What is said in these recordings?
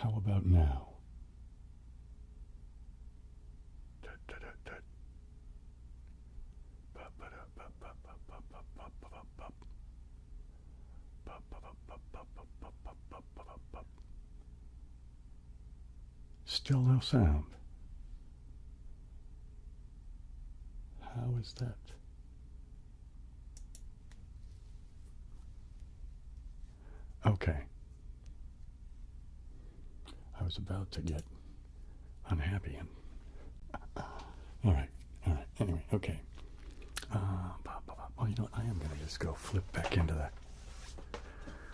How about now? Still no sound. How is that? Okay. I was about to get unhappy and all right. Anyway, okay. Well, you know what? I am going to just go flip back into that.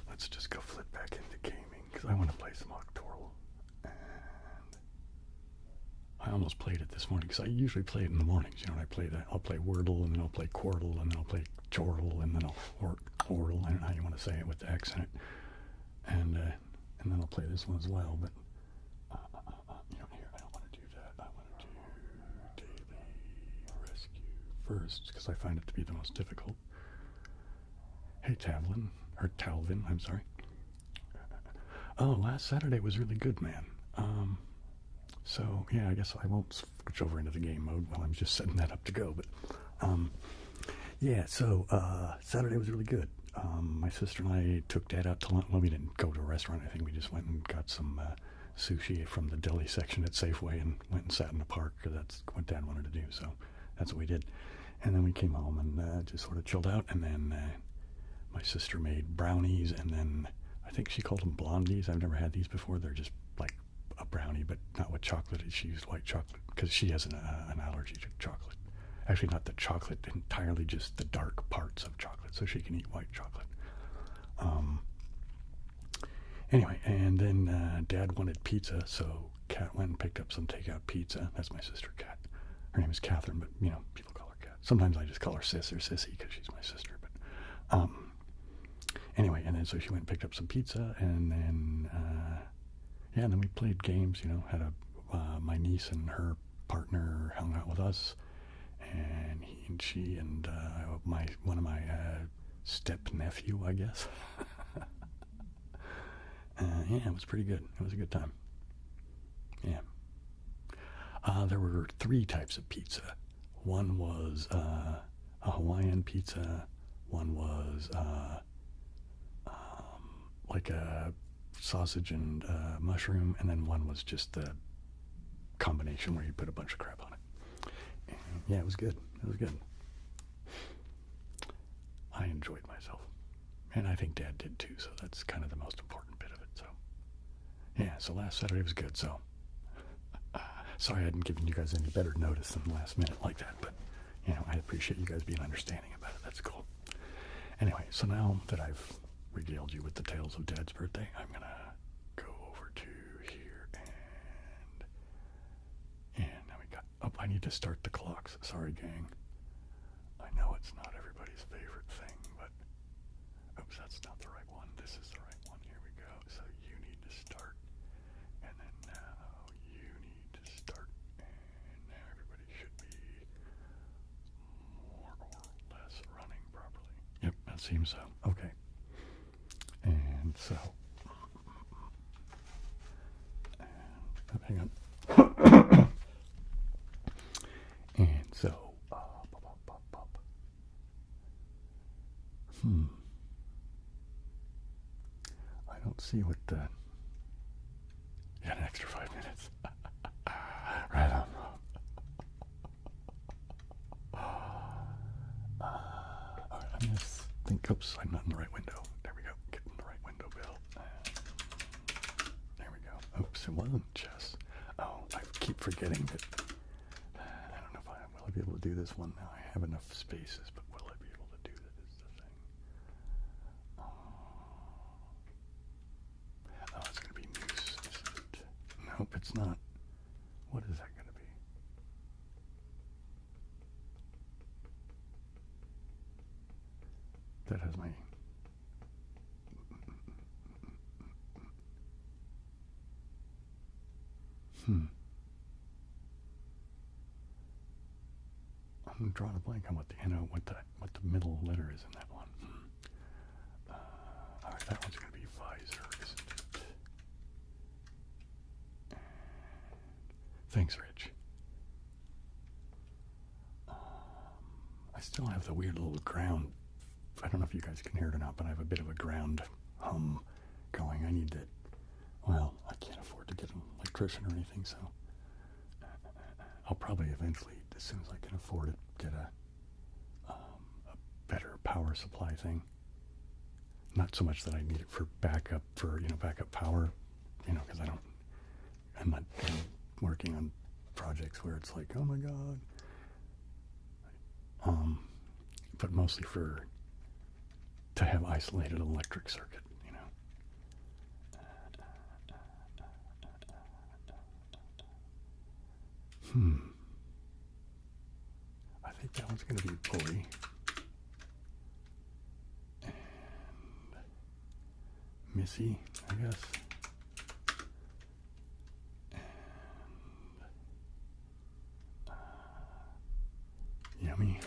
Let's just go flip back into gaming because I want to play some Octorl. And I almost played it this morning because I usually play it in the mornings. You know, I play that. I'll play Wordle and then I'll play Quordle and then I'll play Chortle and then I'll Wordle. I don't know how you want to say it with the X in it. And then I'll play this one as well. But you know, here I don't want to do that. I want to do Daily Rescue first because I find it to be the most difficult. Hey Talvin, I'm sorry. Oh, last Saturday was really good, man. So yeah, I guess I won't switch over into the game mode while I'm just setting that up to go. But yeah, so Saturday was really good. My sister and I took Dad out to lunch. Well, we didn't go to a restaurant. I think we just went and got some sushi from the deli section at Safeway and went and sat in the park because that's what Dad wanted to do. So that's what we did. And then we came home and just sort of chilled out. And then my sister made brownies, and then I think she called them blondies. I've never had these before. They're just like a brownie, but not with chocolate. She used white chocolate because she has an allergy to chocolate. Actually, not the chocolate entirely, just the dark parts of chocolate, so she can eat white chocolate. Anyway, and then Dad wanted pizza, so Kat went and picked up some takeout pizza. That's my sister, Kat. Her name is Catherine, but, you know, people call her Kat. Sometimes I just call her Sis or Sissy because she's my sister. But anyway, and then so she went and picked up some pizza, and then, yeah, and then we played games, you know, had my niece and her partner hung out with us. And he and she and one of my step nephew, I guess. Yeah, it was pretty good. It was a good time. Yeah. There were 3 types of pizza. One was a Hawaiian pizza. One was like a sausage and mushroom, and then one was just the combination where you put a bunch of crap on it. Yeah, it was good. It was good. I enjoyed myself. And I think Dad did too, so that's kind of the most important bit of it. So, yeah, so last Saturday was good. So, sorry I hadn't given you guys any better notice than the last minute like that, but, you know, I appreciate you guys being understanding about it. That's cool. Anyway, so now that I've regaled you with the tales of Dad's birthday, I'm going to go over to here and now we got, oh, I need to start the clocks. Sorry, gang. I know it's not everybody's favorite thing, but, oops, that's not the right one. This is the right one. Here we go. So you need to start, and then now you need to start, and now everybody should be more or less running properly. Yep, that seems so. Okay. And so, and, hang on. And so, I don't see what the, you got an extra 5 minutes. Right on. All right, I'm going to think, oops, I'm not in the right window. There we go, get in the right window, Bill. There we go. Oops, it wasn't chess. Oh, I keep forgetting that. I don't know if will I be able to do this one now. I have enough spaces, but will I be able to do that is the thing. Oh, it's going to be noose, isn't it? Nope, it's not. What is that going to be? That has my... I'm drawing a blank on what the what the middle letter is in that one. All right, that one's going to be visor, isn't it? Thanks, Rich. I still have the weird little ground. I don't know if you guys can hear it or not, but I have a bit of a ground hum going. I need that. Well, I can't afford to get an electrician or anything, so I'll probably eventually, as soon as I can afford it, get a better power supply thing. Not so much that I need it for backup, backup power, because I'm not working on projects where it's like, oh my God. But mostly to have isolated electric circuit, I think that one's going to be pulley. And Missy, I guess. And Yummy.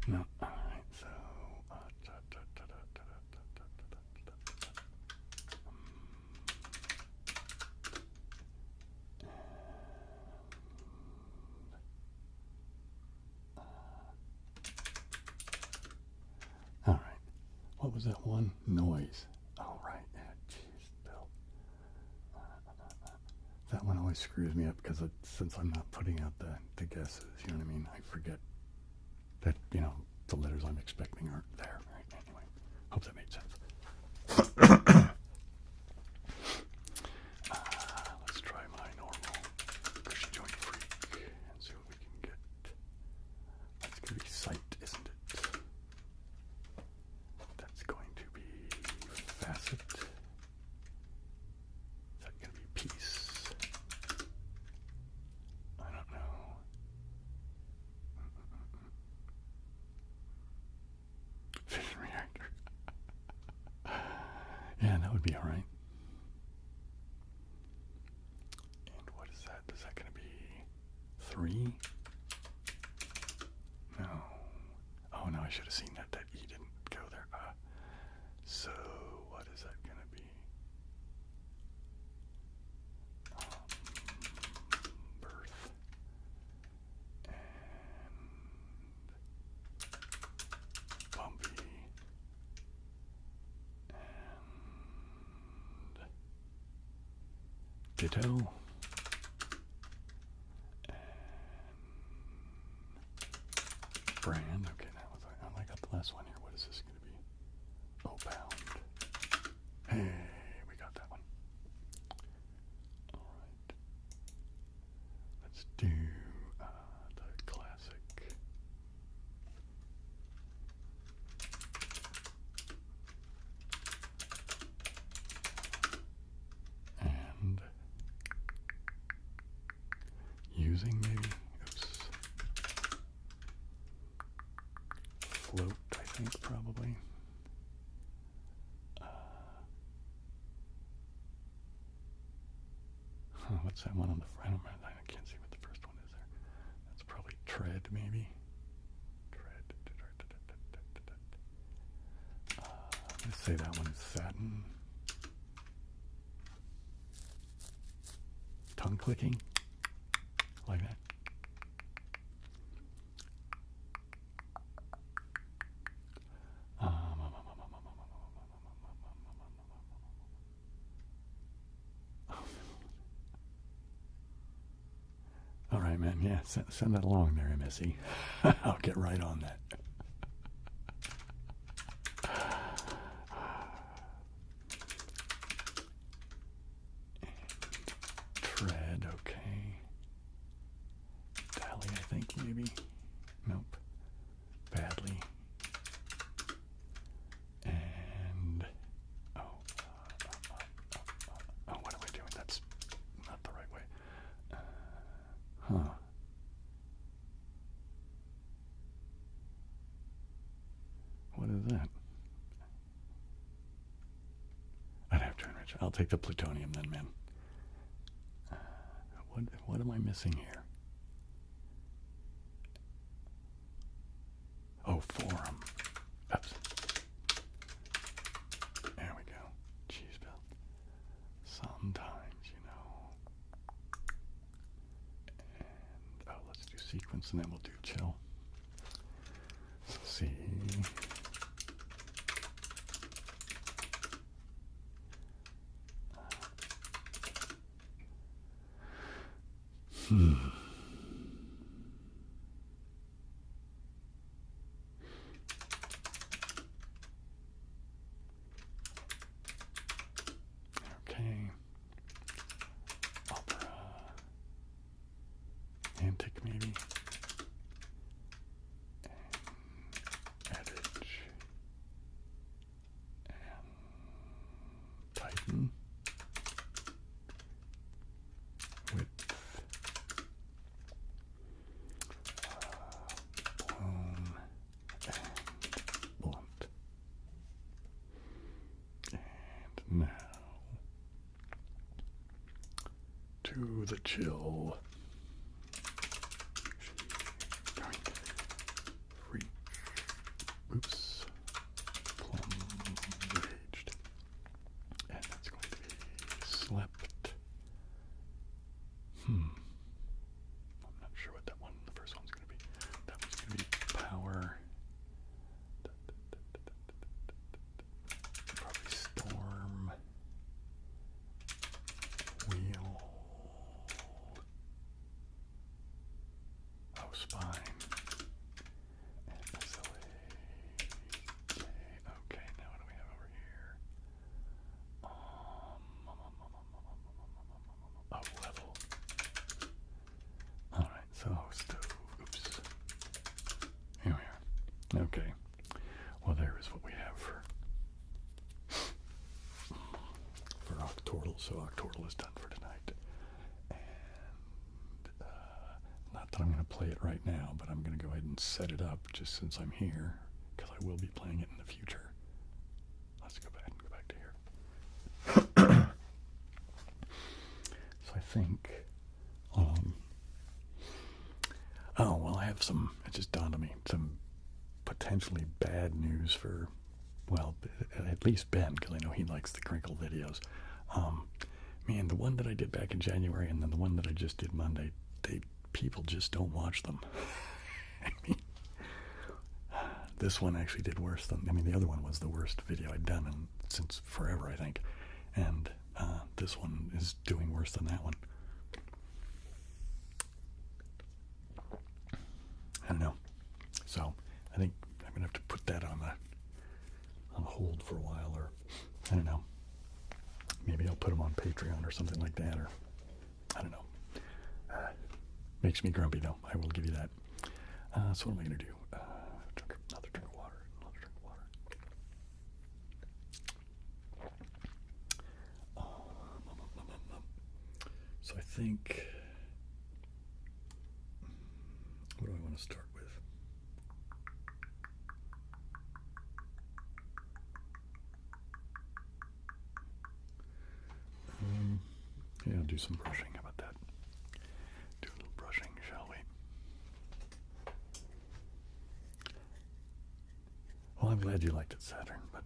No, alright, so alright. What was that one? Noise. Oh right, yeah, jeez, Bill. That one always screws me up because since I'm not putting out the guesses, you know what I mean? I forget that, the letters I'm expecting aren't there. Right? Anyway, hope that made sense. Let's try my normal cushy joint freak and see what we can get. That's going to be sight, isn't it? That's going to be facet. Is that going to be piece? I don't know. Fission reactor. Yeah, that would be all right. And what is that? Is that going to be 3? No. Oh, no, I should have seen that. That E didn't go there. So, what is that going to be? Birth. And bumpy. And ditto. And brand. Okay, I got the last one here. What is this going to be? Oh, pound. Hey, we got that one. All right. Let's do the classic. And using maybe, float, I think, probably. What's that one on the front? I don't remember. I can't see what the first one is there. That's probably tread, maybe. Tread. Let's say that one is satin. Tongue clicking. Like that. All right, man. Yeah, send that along there, MSE. I'll get right on that. Tread, okay. Dally, I think, maybe. Nope. Badly. And what am I doing? That's not the right way. Huh. What is that? I'd have to enrich. I'll take the plutonium then, man. What am I missing here? Oh, forum. Oops. There we go. Cheese belt. Sometimes, rounds, and then we'll do chill. Let's see. Okay. Opera. Antic, maybe. And Adage. And Titan. Width. Blown. And blunt. And now to the chill. Freak. Oops. Plum raged. And that's going to be slept. I'm not sure what that one, the first one's going to be. That one's going to be power. Probably storm. Wheel. Oh, spine. And SLA. Okay, now what do we have over here? Oh, level. Alright, so stove. Oops. Here we are. Okay. Well, there is what we have for Octortle. So Octortle is done for tonight. And not that I'm going to play it right now, but I'm going to go ahead and set it up just since I'm here, because I will be playing it in the future. Let's go back to here. So I think, oh, well, I have some, it just dawned on me, some potentially bad news for, well, at least Ben, because I know he likes the crinkle videos. Man, the one that I did back in January and then the one that I just did Monday, people just don't watch them. I mean, this one actually did worse than, the other one was the worst video I'd done since forever, I think. And this one is doing worse than that one. I don't know. So I think I'm going to have to put that on hold for a while, or I don't know. Maybe I'll put them on Patreon or something like that, or I don't know. Makes me grumpy, though. I will give you that. So what am I going to do? Another drink of water. Another drink of water. So I think, what do I want to start with? Yeah, I'll do some brushing. How about that? Do a little brushing, shall we? Well, I'm glad you liked it, Saturn, but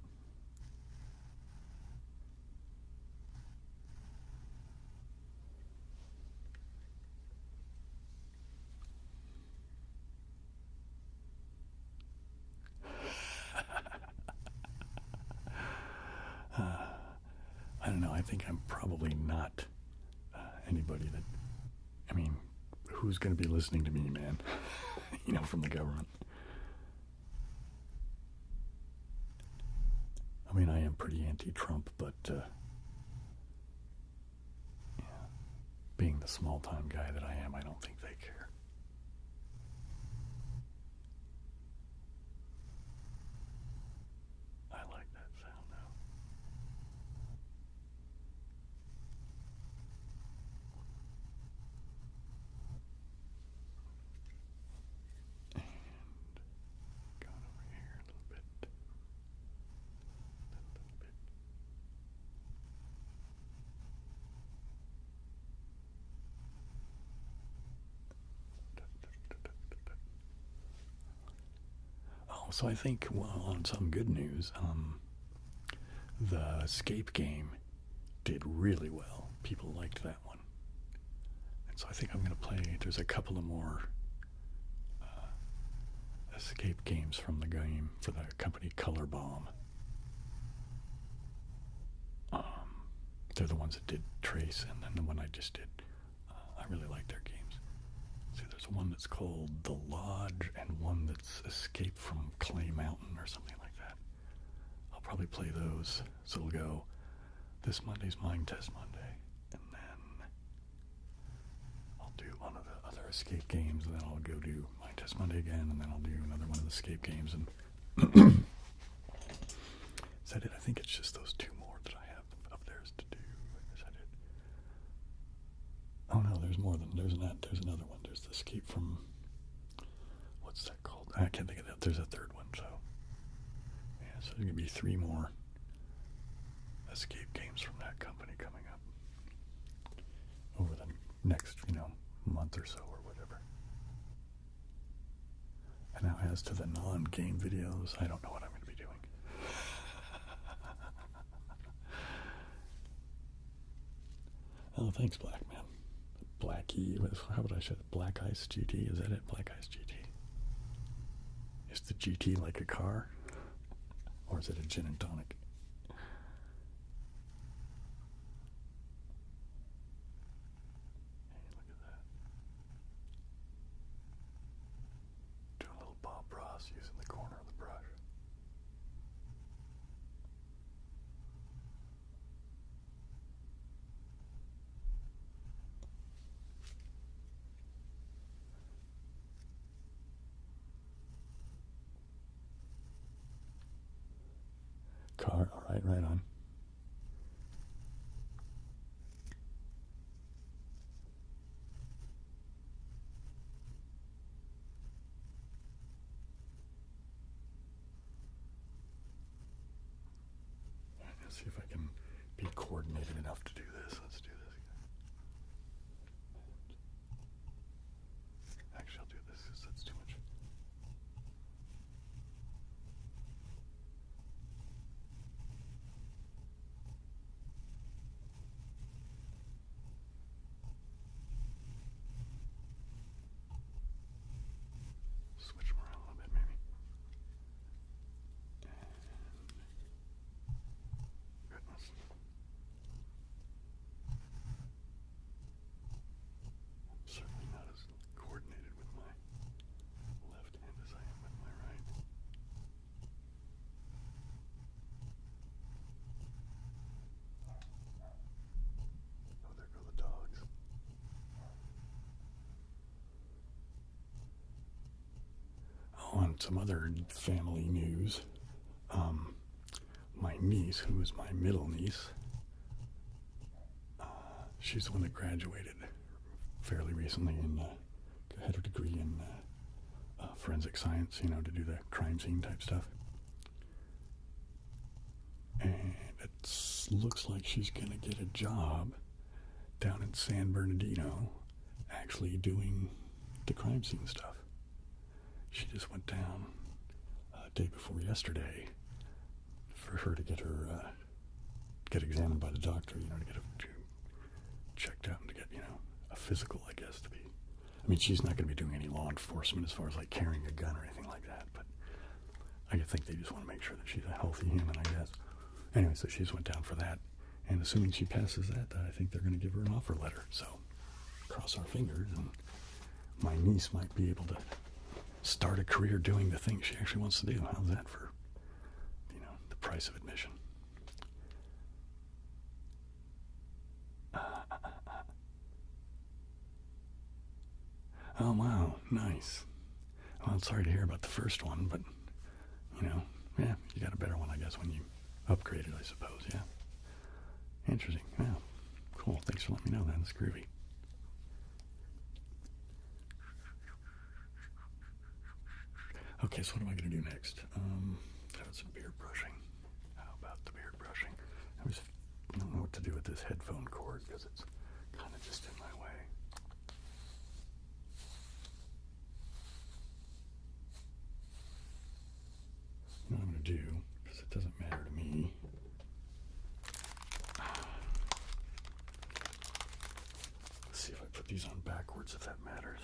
I don't know. I think I'm probably not anybody that, who's going to be listening to me, man? From the government. I am pretty anti-Trump, but being the small-time guy that I am, I don't think they care. I like that sound now. And going over here a little bit. So I think, well, on some good news, the Escape game did really well. People liked that one. And so I think I'm going to play, there's a couple of more escape games from the game for the company Color Bomb. They're the ones that did Trace, and then the one I just did. I really like their games. See, there's one that's called The Lodge, and one that's Escape from Clay Mountain, or something like that. I'll probably play those. So we'll go, this Monday's Mind Test Monday, and then I'll do one of the other escape games, and then I'll go do Mind Test Monday again, and then I'll do another one of the escape games, and is that it? I think it's just those two more that I have up there to do. Is that it? Oh no, there's more than, there's another one. There's the Escape from, what's that called? I can't think of that. There's a third one, so yeah, so there's going to be 3 more escape games from that company coming up over the next, month or so or whatever. And now as to the non-game videos, I don't know what I'm going to be doing. Oh, thanks, Black Man. Blackie, how would I say it? Black Ice GT, is that it? Black Ice GT. Is the GT like a car? Or is it a gin and tonic? Hey, look at that. Doing a little Bob Ross using the corner of the brush. Car, all right, right on. Let's see if I can be coordinated enough to do this. Let's do this. Actually, I'll do this because that's too much. Switch them around a little bit, maybe. Goodness. I'm certainly not as coordinated with my left hand as I am with my right. Oh, there go the dogs. Oh, and some other family news. My niece, who is my middle niece, she's the one that graduated fairly recently and had her degree in forensic science, to do the crime scene type stuff. And it looks like she's going to get a job down in San Bernardino actually doing the crime scene stuff. She just went down day before yesterday for her to get examined by the doctor, to get her checked out and to get, a physical, I guess, to be. I mean, she's not going to be doing any law enforcement as far as like carrying a gun or anything like that, but I think they just want to make sure that she's a healthy human, I guess. Anyway, so she just went down for that, and assuming she passes that, I think they're going to give her an offer letter. So cross our fingers, and my niece might be able to start a career doing the thing she actually wants to do. How's that for, the price of admission? Oh, wow, nice. Well, I'm sorry to hear about the first one, but, yeah, you got a better one, I guess, when you upgraded, I suppose, yeah. Interesting, yeah. Cool, thanks for letting me know that. That's groovy. Okay, so what am I going to do next? How about some beard brushing? How about the beard brushing? I don't know what to do with this headphone cord because it's kind of just in my way. You know what I'm going to do, because it doesn't matter to me. Let's see if I put these on backwards, if that matters.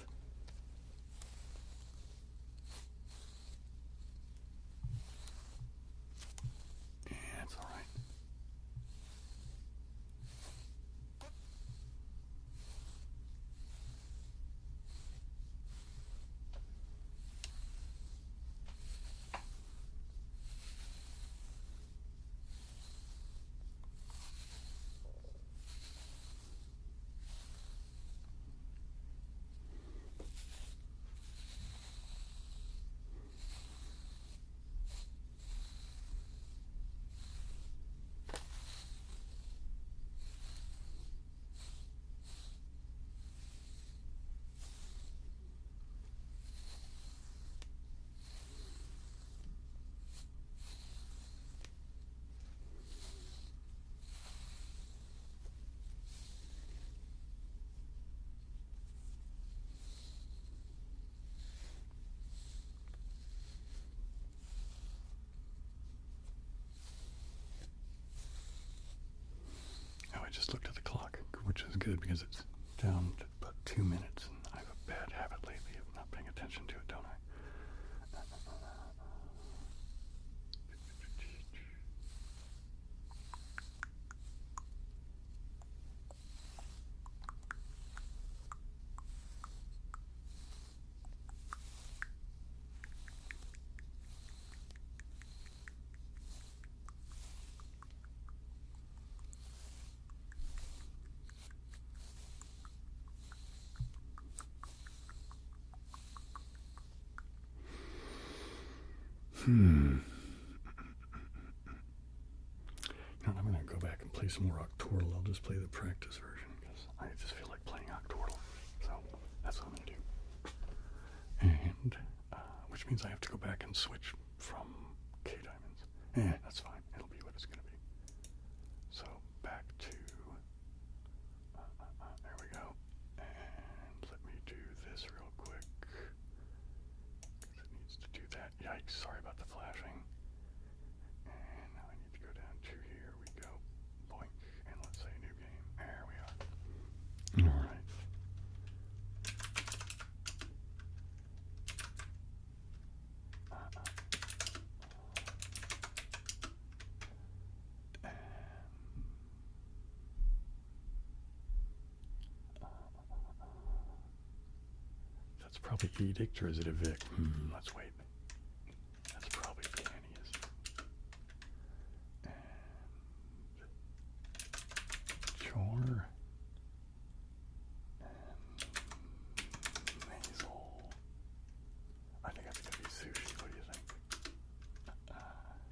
good because it's down to about 2 minutes, and I have a bad habit lately of not paying attention to it, don't I? You know, I'm going to go back and play some more Octortle. I'll just play the practice version because I just feel like playing Octortle. So that's what I'm going to do. And, which means I have to go back and switch from K-diamonds. That's fine. It'll be what it's going to be. So back to, there we go. And let me do this real quick. Because it needs to do that. Yikes, sorry about the flashing. And now I need to go down to here we go. Boink. And let's say new game. There we are. Alright. That's probably edict, or is it evict? Let's wait. That's probably Danny, isn't it? And chore. And nasal. I think that's going to be sushi. What do you think?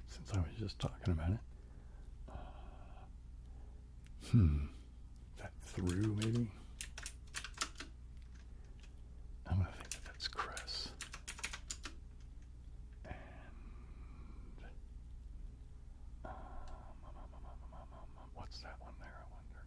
Since I was just talking about it. That through, maybe? I'm going to think that that's cress. And what's that one there, I wonder?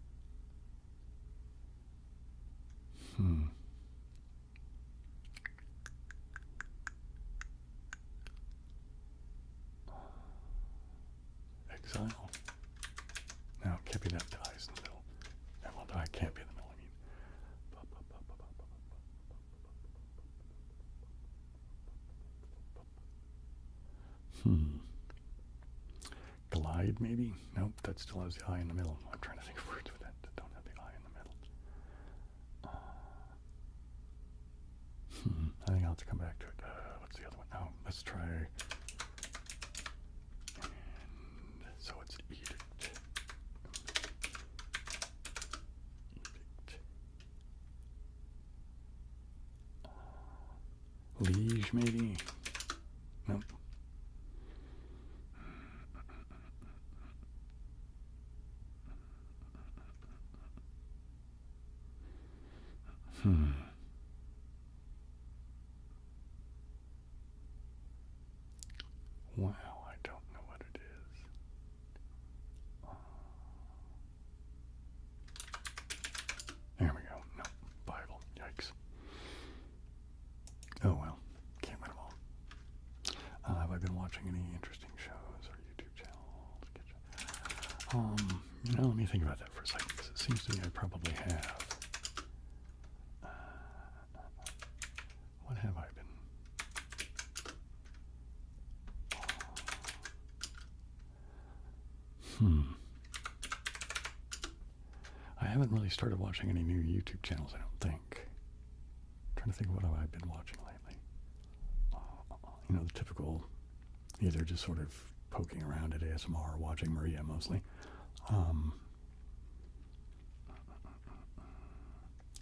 Exile. No, it can't be that dies in the middle. Well, die can't be in the middle, I mean. Glide, maybe? Nope, that still has the eye in the middle. I'm trying to think of words with that don't have the eye in the middle. I think I'll have to come back to it. What's the other one? Oh, let's try. And so it's edict. Liege, maybe? Nope. Wow, I don't know what it is. There we go. No, Bible. Yikes. Oh well, can't win them all. Have I been watching any interesting shows or YouTube channels? Let me think about that for a second, because it seems to me I probably have. What have I been? I haven't really started watching any new YouTube channels, I don't think. I'm trying to think of what I've been watching lately. The typical, either just sort of poking around at ASMR or watching Maria mostly.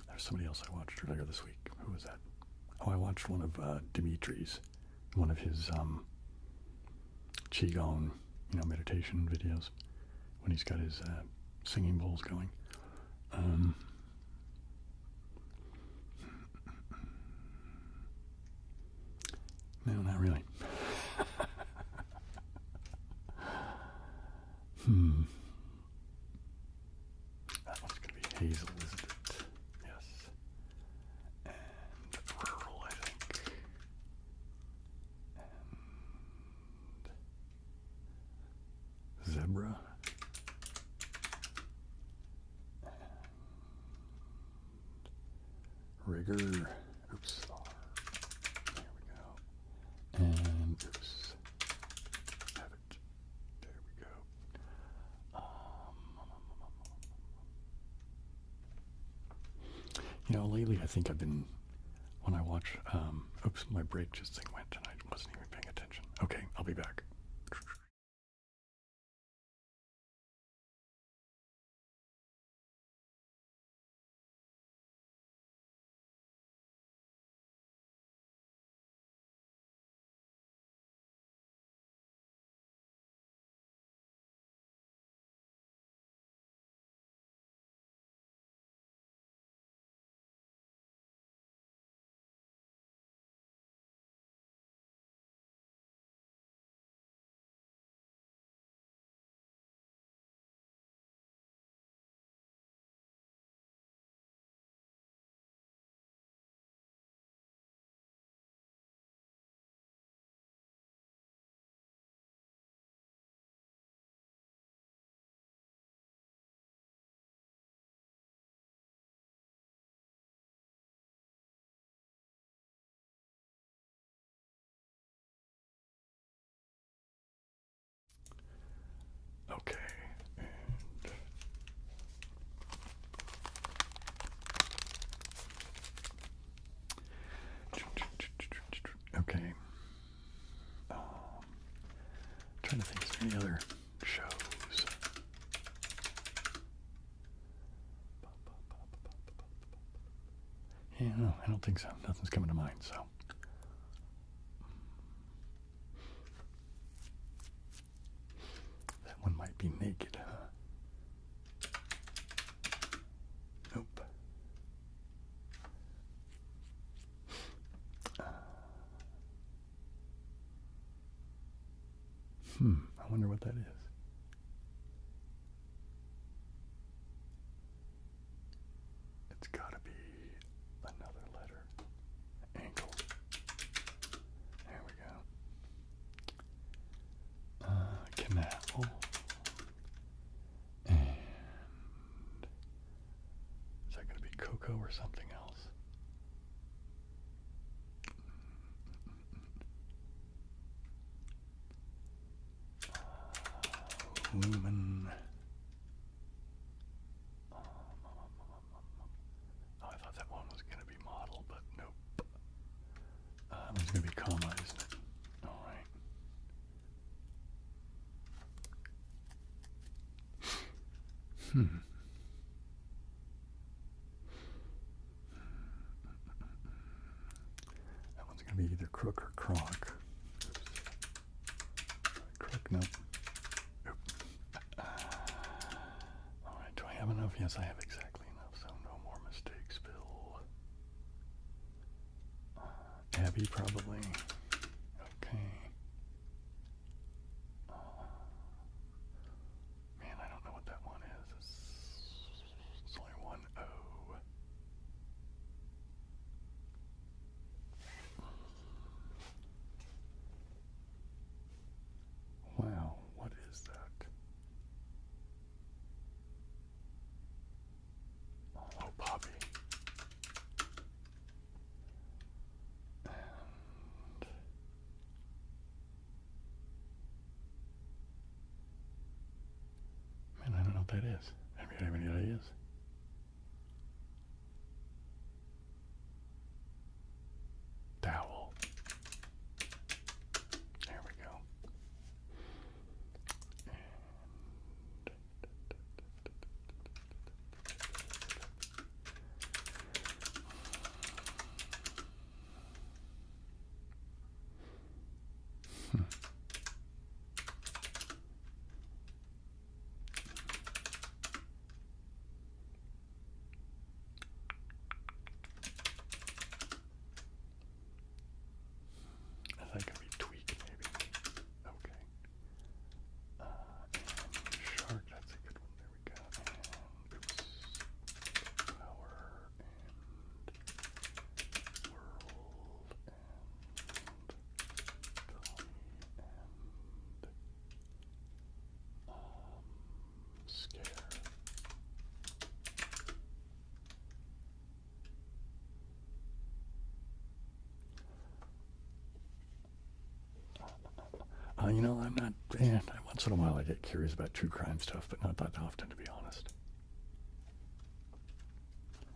There's somebody else I watched earlier this week. Who was that? Oh, I watched one of Dimitri's, one of his Qigong, meditation videos when he's got his singing bowls going. No, not really. That one's going to be Hazel, isn't it? Yes. And Rural, I think. And Zebra. trigger. Oops. There we go. And oops. Have it. There we go. You know, lately I think I've been, when I watch, oops, my break just thing went and I wasn't even paying attention. Okay, I'll be back. Okay. Okay. Trying to think, is there any other shows? Yeah, no, I don't think so. Nothing's coming to mind, so. That one might be naked, huh? Nope. I wonder what that is. It's gotta be another letter. Ankle. There we go. Canal. And is that gonna be cocoa or something else? Lumen. Oh, I thought that one was going to be model, but nope. That one's going to be comma, isn't it? All right. That one's going to be either crook or croc. Crook, nope. Alright, do I have enough? Yes, I have exactly enough, so no more mistakes, Bill. Abby, probably. Okay. Man, I don't know what that one is. It's only one O. Wow, what is that? Oh, Poppy. Man, I don't know what that is. Have you have any ideas? Dowel. There we go. That could be tweak, maybe. Okay. And shark, that's a good one. There we go. And oops. Power and world and colony you know, I'm not, once in a while I get curious about true crime stuff, but not that often, to be honest.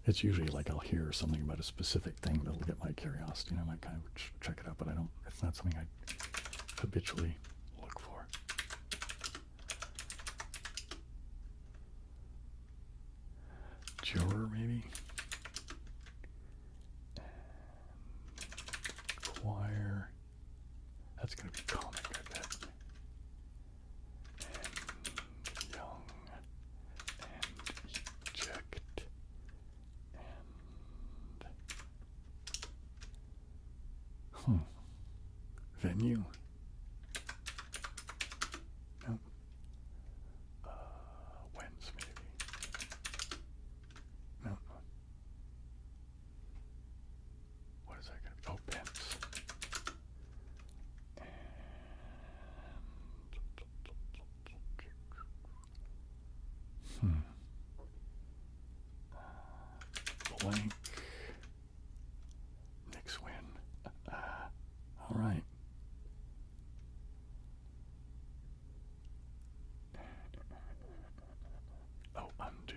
It's usually like I'll hear something about a specific thing that'll get my curiosity, and I might kind of check it out, but it's not something I habitually look for. Juror, maybe? Choir. That's going to be comic, I bet. And young. And eject. And venue. Nope. Whence, maybe. No. What is that going to be? Oh, pence. And blank. Knicks win. All right. Oh, undo.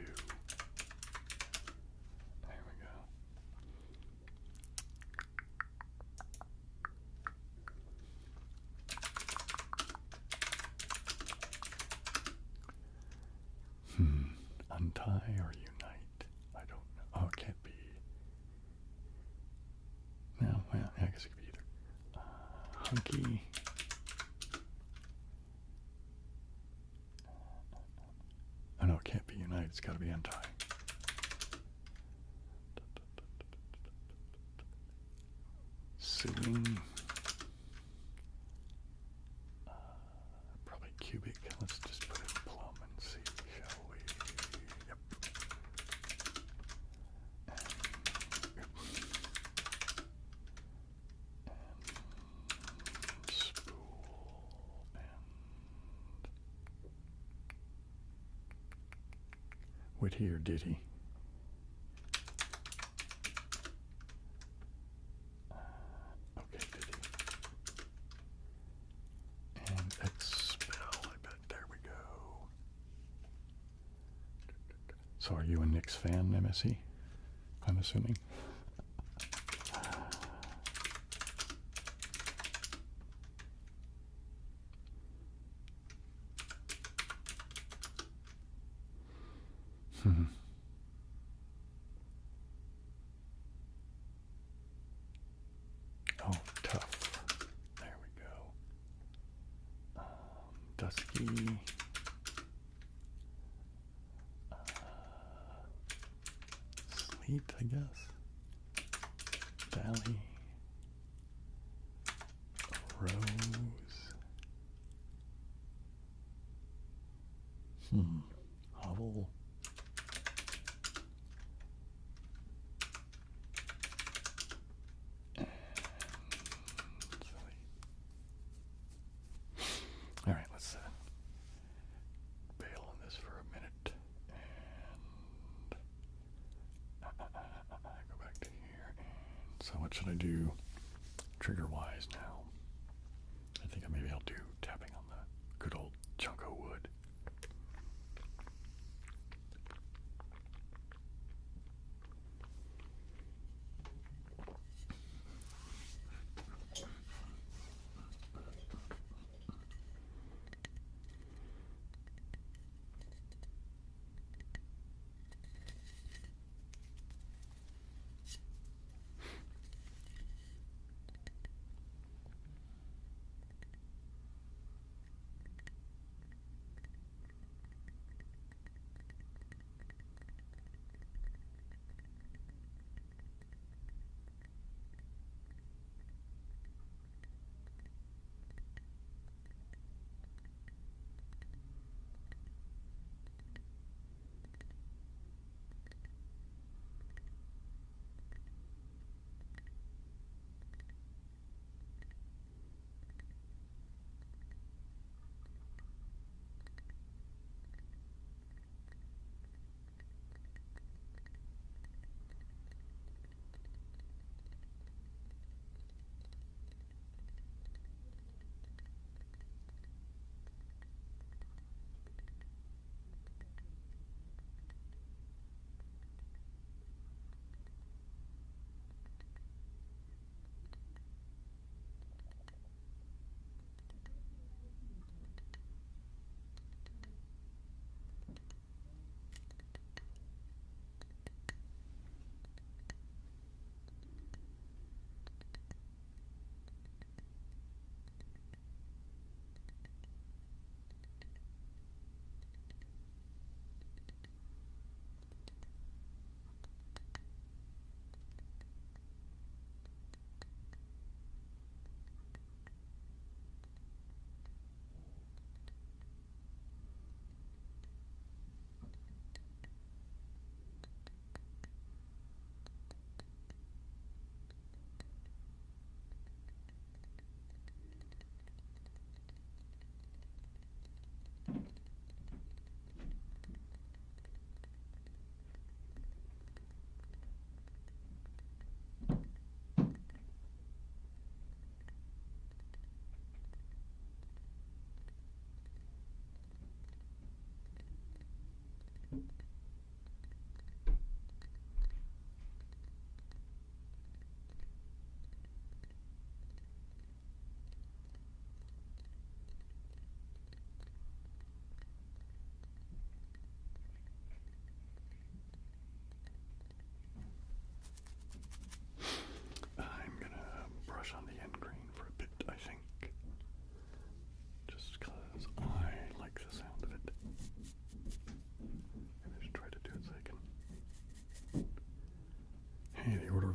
There we go. Untie or unite? I don't know. Oh, it can't be. No, well, I guess it could be either. Hunky. Oh, no, it can't be unite. It's got to be untie. Suing. Probably cubic. Let's just put it plum and see, shall we? Yep. And spool and Witty or Ditty? Okay, Ditty. And expel, I bet. There we go. So are you a Knicks fan, MSE? I'm assuming. Oh, tough. There we go. Dusky. Sleet, I guess. Valley. Rose. Hovel. All right, let's bail on this for a minute and go back to here. And so what should I do trigger-wise now? I think maybe I'll do tapping on the good old chunk of wood.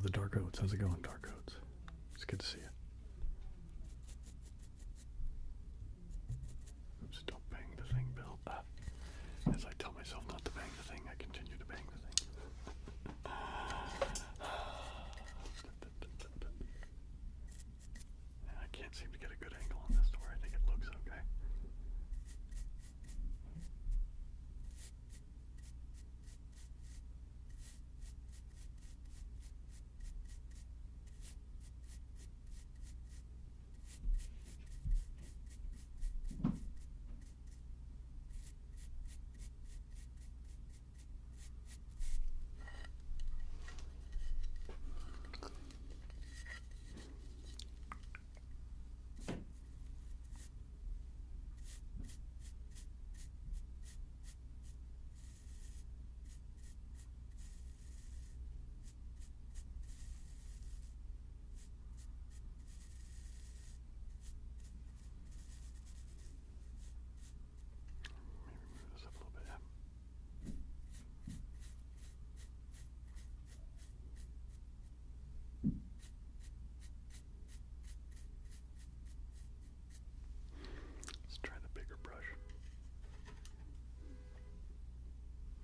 the Dark Oats. How's it going, Dark Oats? It's good to see you. Oops, don't bang the thing, Bill. As I tell myself not to bang the thing, I continue to bang the thing. I can't seem to get a good angle on this to where I think it looks okay.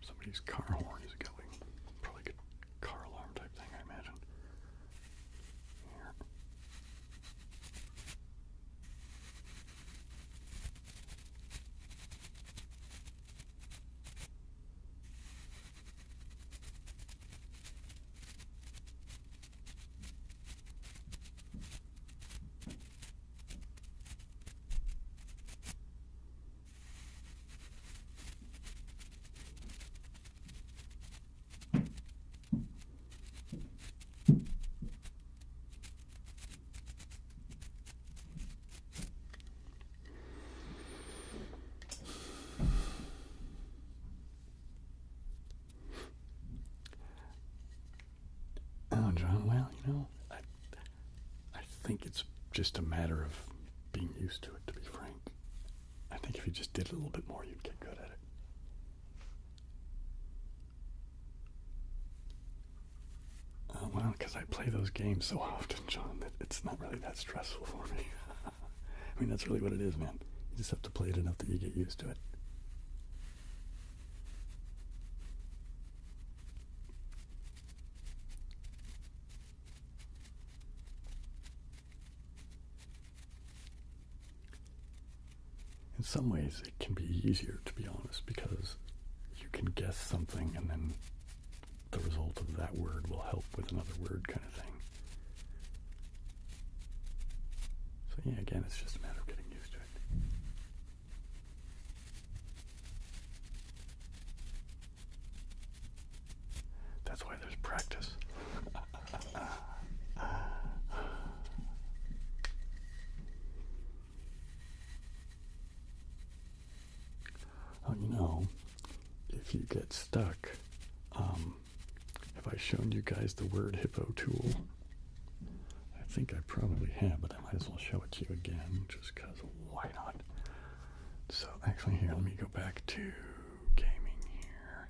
Somebody's car horn is going. Probably a car alarm type thing, I imagine. Here. Oh, John, well, you know, I think it's just a matter of being used to it, to be frank. I think if you just did it a little bit more, you'd get good at it. Well, because I play those games so often, John, that it's not really that stressful for me. I mean, that's really what it is, man. You just have to play it enough that you get used to it. In some ways, it can be easier, to be honest, because you can guess something and then the result of that word will help with another word kind of thing. So yeah, again, it's just a matter of getting used to it. That's why there's practice. Oh, you know, if you get stuck, have I shown you guys the word hippo tool? I think I probably have, but I might as well show it to you again, just because why not? So actually here, let me go back to gaming here,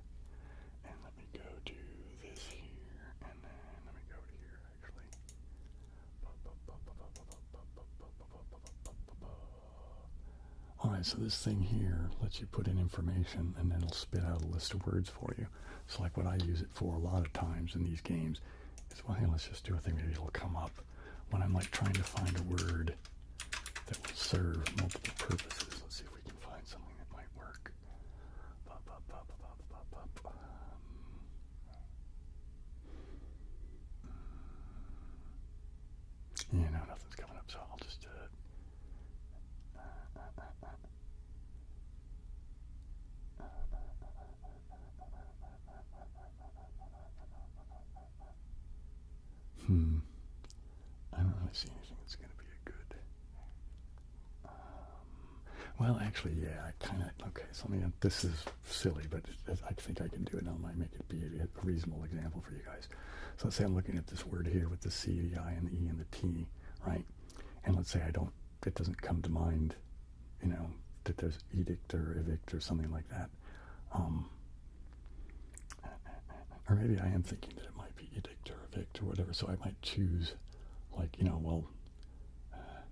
and let me go to this here, and then let me go to here actually. Alright, so this thing here lets you put in information and then it'll spit out a list of words for you. So like what I use it for a lot of times in these games is, well, hey, let's just do a thing, maybe it'll come up when I'm like trying to find a word that will serve multiple purposes. Let's see if we can find something that might work. Yeah, no, nothing's coming up, so I'll just I don't really see anything that's going to be a good. Well, actually, yeah, I kind of. Okay, so I mean, this is silly, but I think I can do it. I might make it be a reasonable example for you guys. So let's say I'm looking at this word here with the C, the I, and the E, and the T, right? And let's say it doesn't come to mind, you know, that there's edict or evict or something like that. Or maybe I am thinking that it might be edict or perfect or whatever. So I might choose, like, you know, well,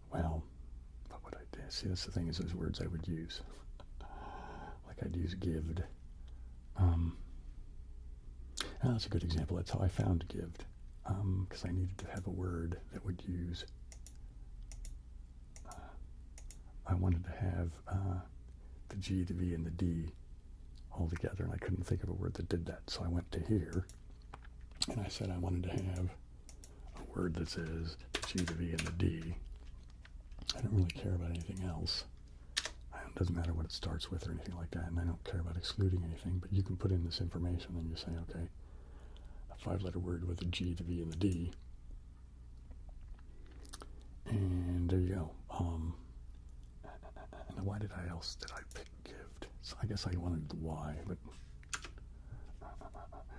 what would I do? See, that's the thing, is those words I would use. Like I'd use gived. That's a good example. That's how I found gived, because I needed to have a word that would use. I wanted to have the G, the V, and the D all together, and I couldn't think of a word that did that. So I went to here, and I said I wanted to have a word that says the G, the V, and the D. I don't really care about anything else. It doesn't matter what it starts with or anything like that, and I don't care about excluding anything, but you can put in this information and you say, okay, a 5-letter word with the G, the V, and the D. And there you go. And why did I pick gift? So I guess I wanted the Y,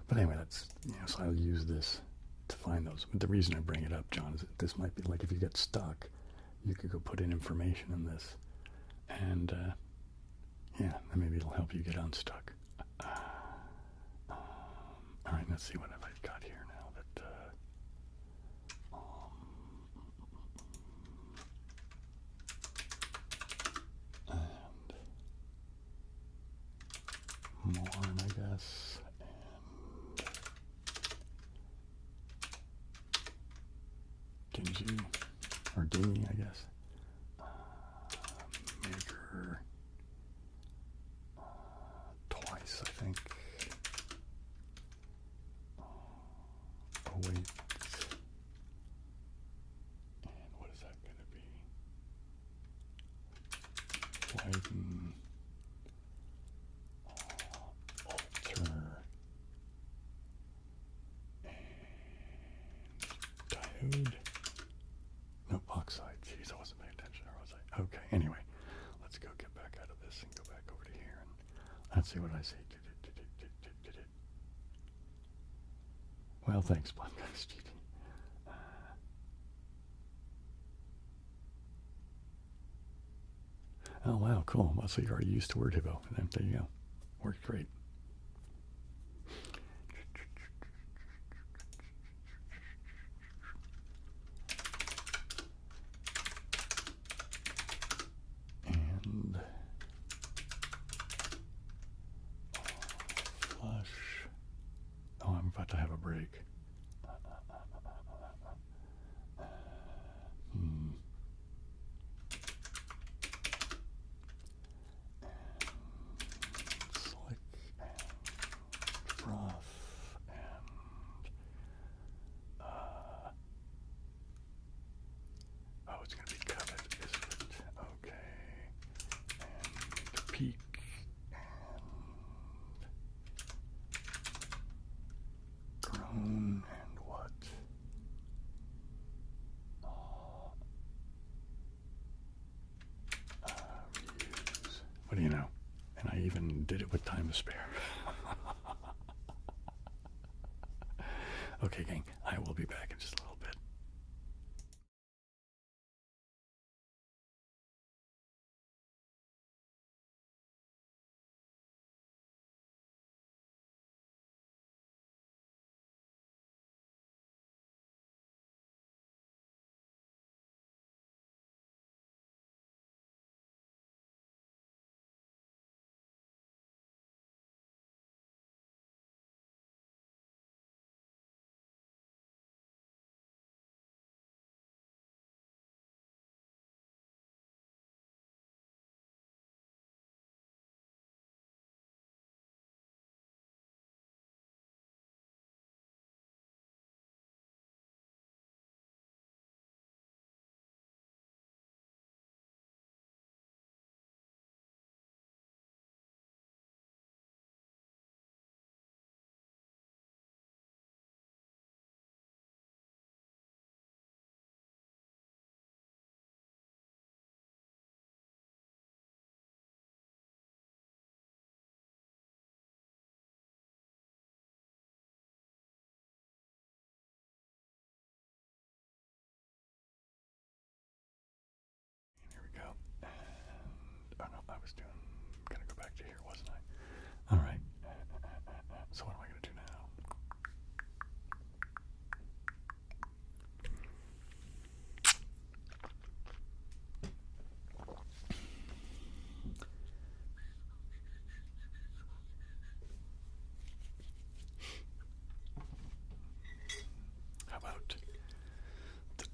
but anyway, that's, you know, so I'll use this to find those. But the reason I bring it up, John, is that this might be like if you get stuck, you could go put in information in this, and yeah, and maybe it'll help you get unstuck. All right, let's see what I've got here now. That and mourn, I guess, and dingy, or dingy, I guess. Maker, twice, I think. Await. And what is that going to be? Widen. Alter. And diode. No, oxide. Jeez, I wasn't paying attention, or was I? Okay, anyway. Let's go get back out of this and go back over to here, and let's see what I see. Well, thanks, Blind Guy's cheating. Oh, wow, cool. Well, so you're already used to Word Hippo. And there you go. Worked great. And flush. Oh, I'm about to have a break. Slick and rough and oh, it's going to be covet, is it? Okay. And peak and grown and what? Reuse. What do you know? And I even did it with time to spare. Okay, gang, I will be back in just a little bit.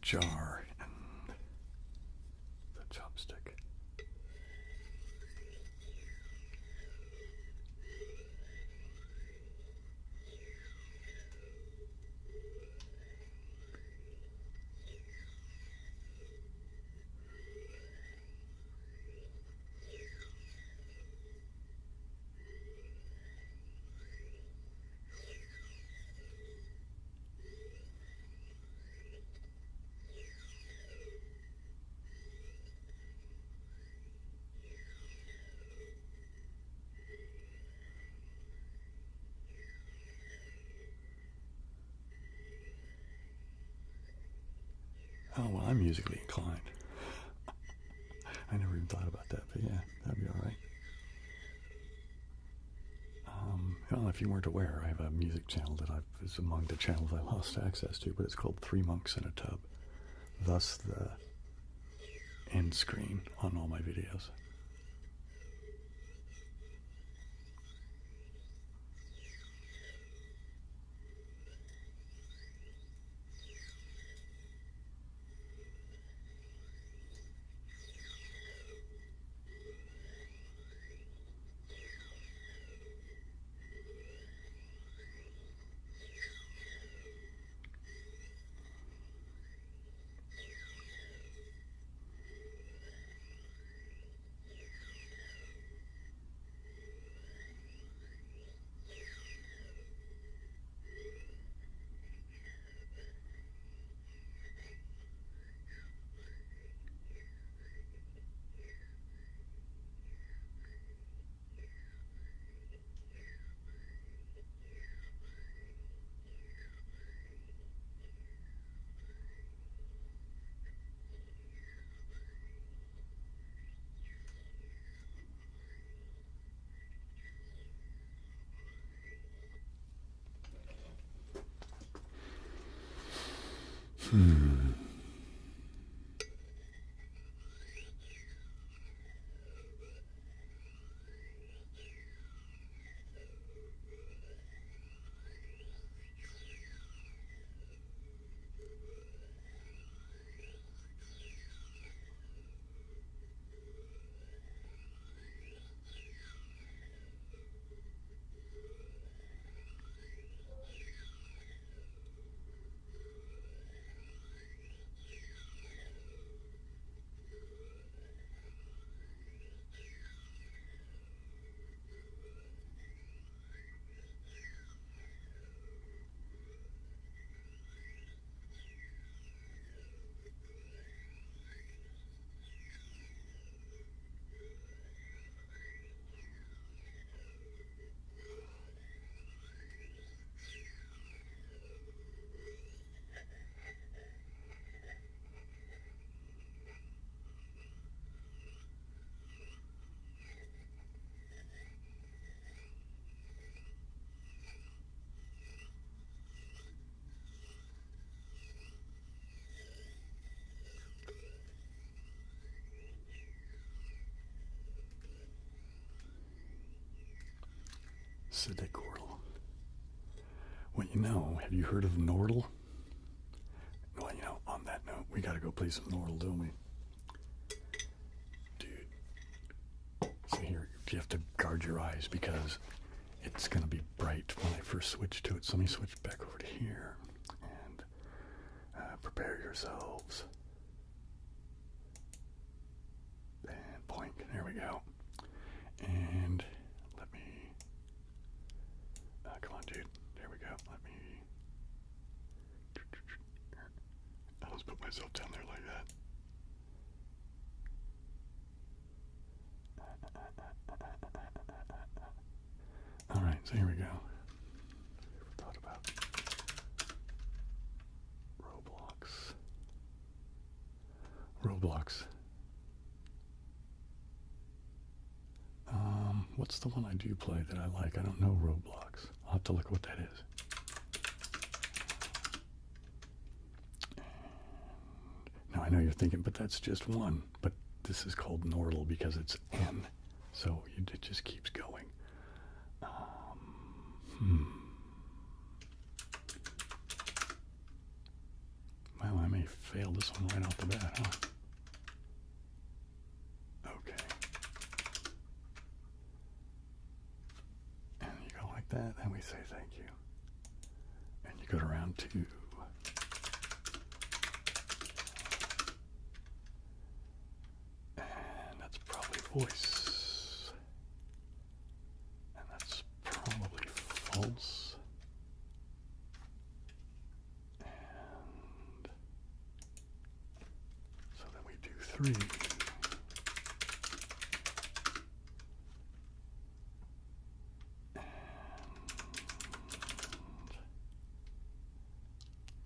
jar and the chopstick. Oh, well, I'm musically inclined. I never even thought about that, but yeah, that'd be all right. Well, if you weren't aware, I have a music channel that is among the channels I lost access to, but it's called Three Monks in a Tub. Thus the end screen on all my videos. Siddiquirtle. Well, have you heard of Nordle? Well, on that note, we gotta go play some Nordle, don't we? Dude. So here, you have to guard your eyes because it's gonna be bright when I first switch to it. So let me switch back over to here and prepare yourselves. And point. There we go. And let me... come on, dude. There we go. Let me... I'll just put myself down there like that. Alright, so here we go. Ever thought about Roblox. What's the one I do play that I like? I don't know Roblox. I'll have to look what that is. Now I know you're thinking, but that's just one. But this is called Nordle because it's N. So it just keeps going. Well, I may failed this one right off the bat, huh? Okay. And you go like that, and we say thank you. And you go to round 2. And that's probably voice. And that's probably false. And so then we do 3.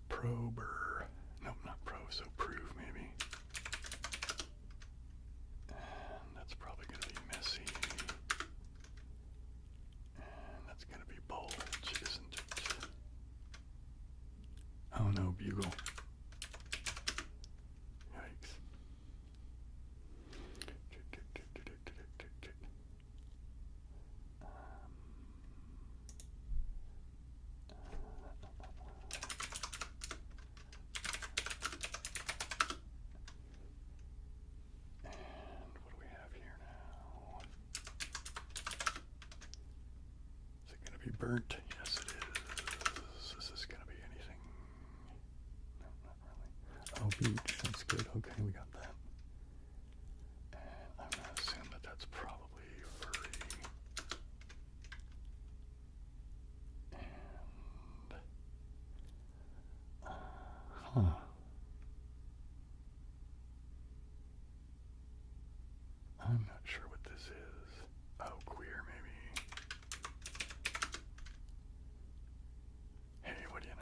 Prober. Nope, not pro, so prove maybe. And that's probably going to be messy. And that's going to be bulge, isn't it? Oh no, bugle. Yikes. Be burnt? Yes, it is. Is this going to be anything? No, not really. Oh, beach. That's good. Okay, we got that. And I'm going to assume that that's probably furry. And, huh. I'm not sure what this is. Oh, queer, maybe. Hey, what do you know?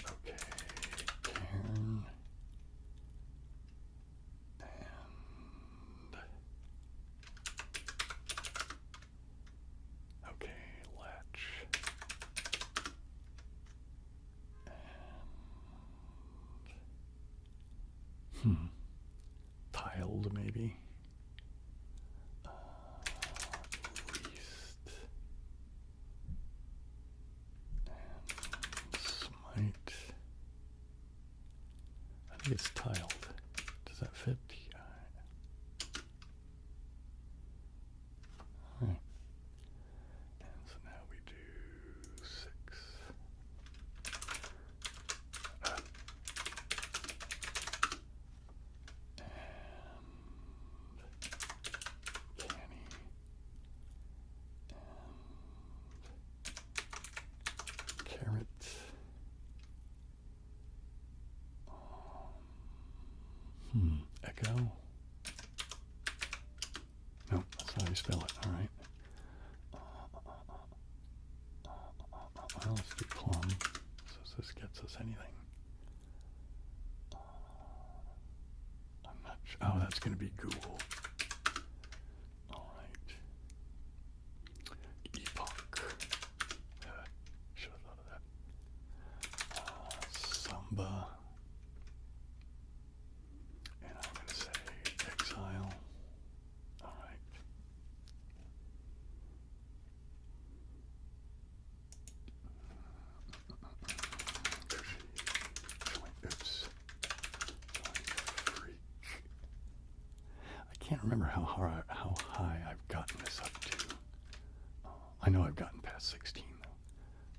Okay, Cairn. And okay, latch. And tiled maybe. Least. And smite. I think it's tiled. Does that fit? Yeah. Alright. And so now we do 6. Carrot. Echo. No, that's not how you spell it. All right. Well, let's do plum. So this gets us anything. I'm not sure. Oh, that's going to be Google. All right. Epoch. Should have thought of that. Samba. And I'm going to say exile. All right. Oops. Freak. I can't remember how high I've gotten this up to. I know I've gotten past 16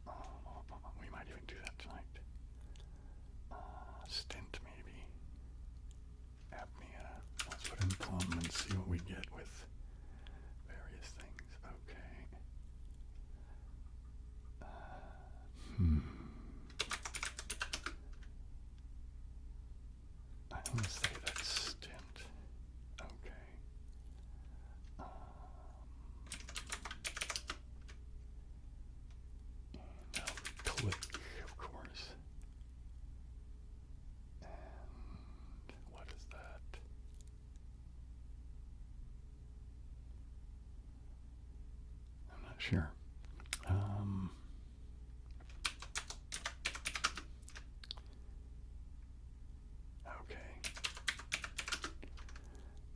though. We might even do that tonight. Stint maybe. Apnea. Let's put in plum and see what we get with various things. Okay. I'm going to say that's stint. Okay. And now click, of course. And what is that? I'm not sure. Okay.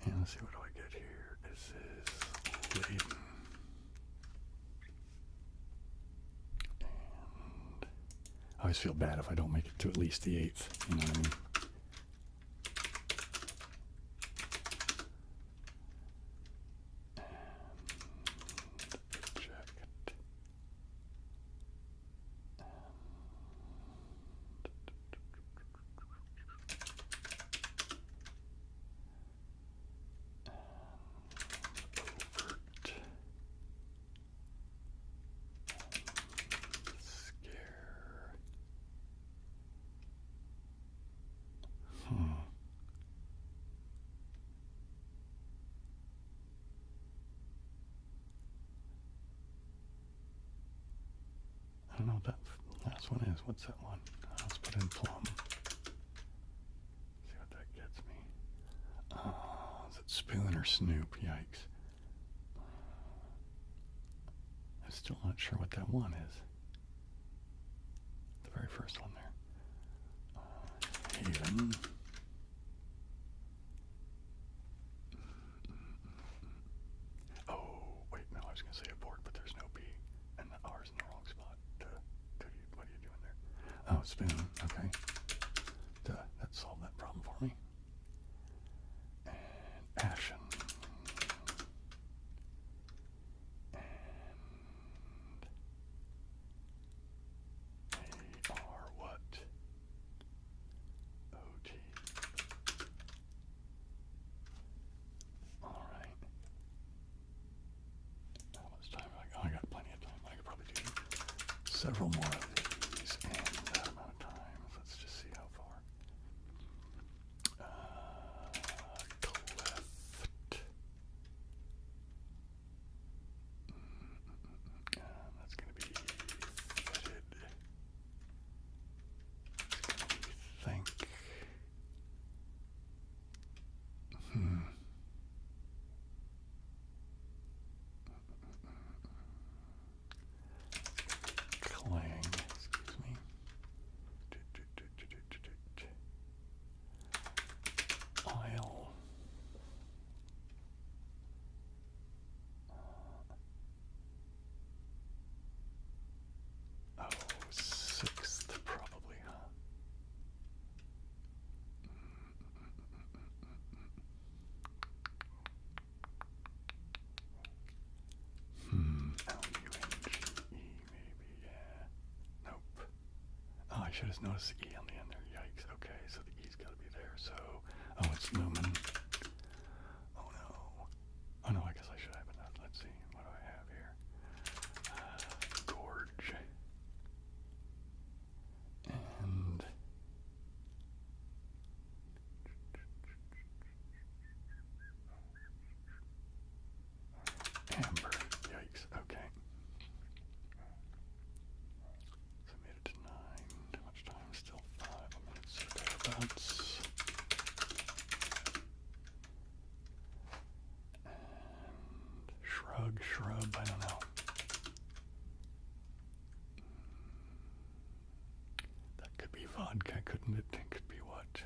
And let's see, what do I blade. I always feel bad if I don't make it to at least the 8th, you know what I mean? I don't know what that last one is. What's that one? Let's put in plum. See what that gets me. Is it spoon or snoop? Yikes. I'm still not sure what that one is. The very first one there. Haven. Oh, wait, no, I was going to say abort, but there's no B. And the R's in the wrong spot. What are you doing there? Oh, spoon. Okay. That solved that problem for me. And ashen. And A-R what? O-T. All right. How much time have I got? I got plenty of time. I could probably do several more of these in that amount of time. Let's just see how far. Cleft. That's going to be fitted. It's going to be think. Clang, excuse me. Isle. Oh, 6th probably, huh? L-U-N-G-E maybe, yeah. Nope. Oh, I should have noticed the E on the end there. Yikes. Okay, so the E's got to be there. So, oh, it's lumen. Oh no. Oh no, I guess I should have enough. Let's see. What do I have here? Gorge. And amber. Yikes. Okay. So I made it to 9. How much time? Still 5 minutes or thereabouts. And shrub, I don't know. That could be vodka, couldn't it? It could be what?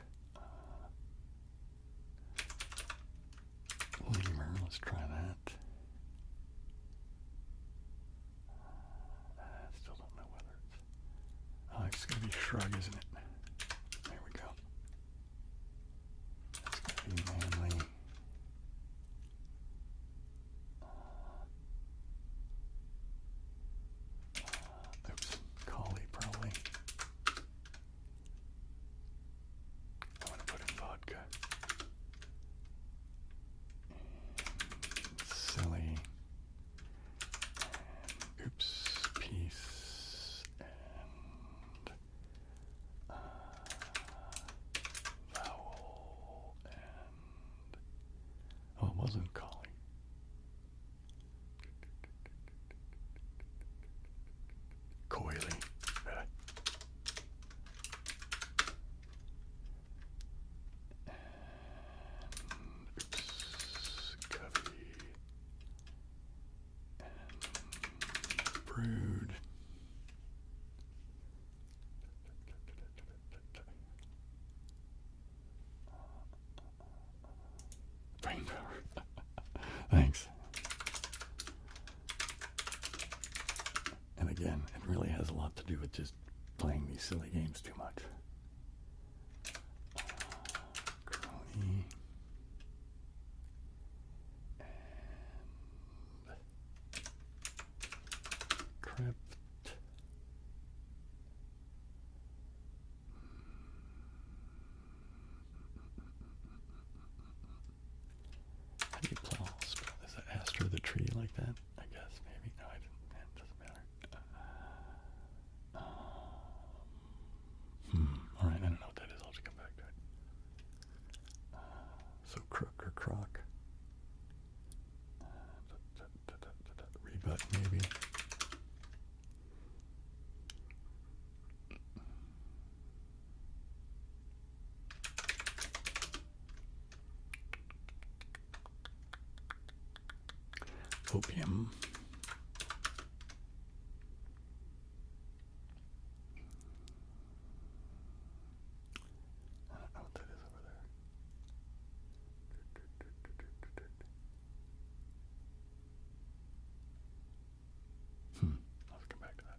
Lemur, let's try that. I still don't know whether it's... Oh, it's going to be shrug, isn't it? There we go. It's going to be manly. Oops, collie probably. I'm going to put in vodka. And silly. And oops, peace. And vowel. And oh, it wasn't collie. Coily. Oops, covey. And brood. Brain power. Thanks. to do with just playing these silly games too much. Crony. And crypt. How do you spell? Is that Astro the tree like that? I guess maybe. No, I didn't. It doesn't matter. All right, I don't know what that is. I'll just come back to it. So crook or croc. Rebut maybe. Opium. I don't know what that is over there. Let's come back to that.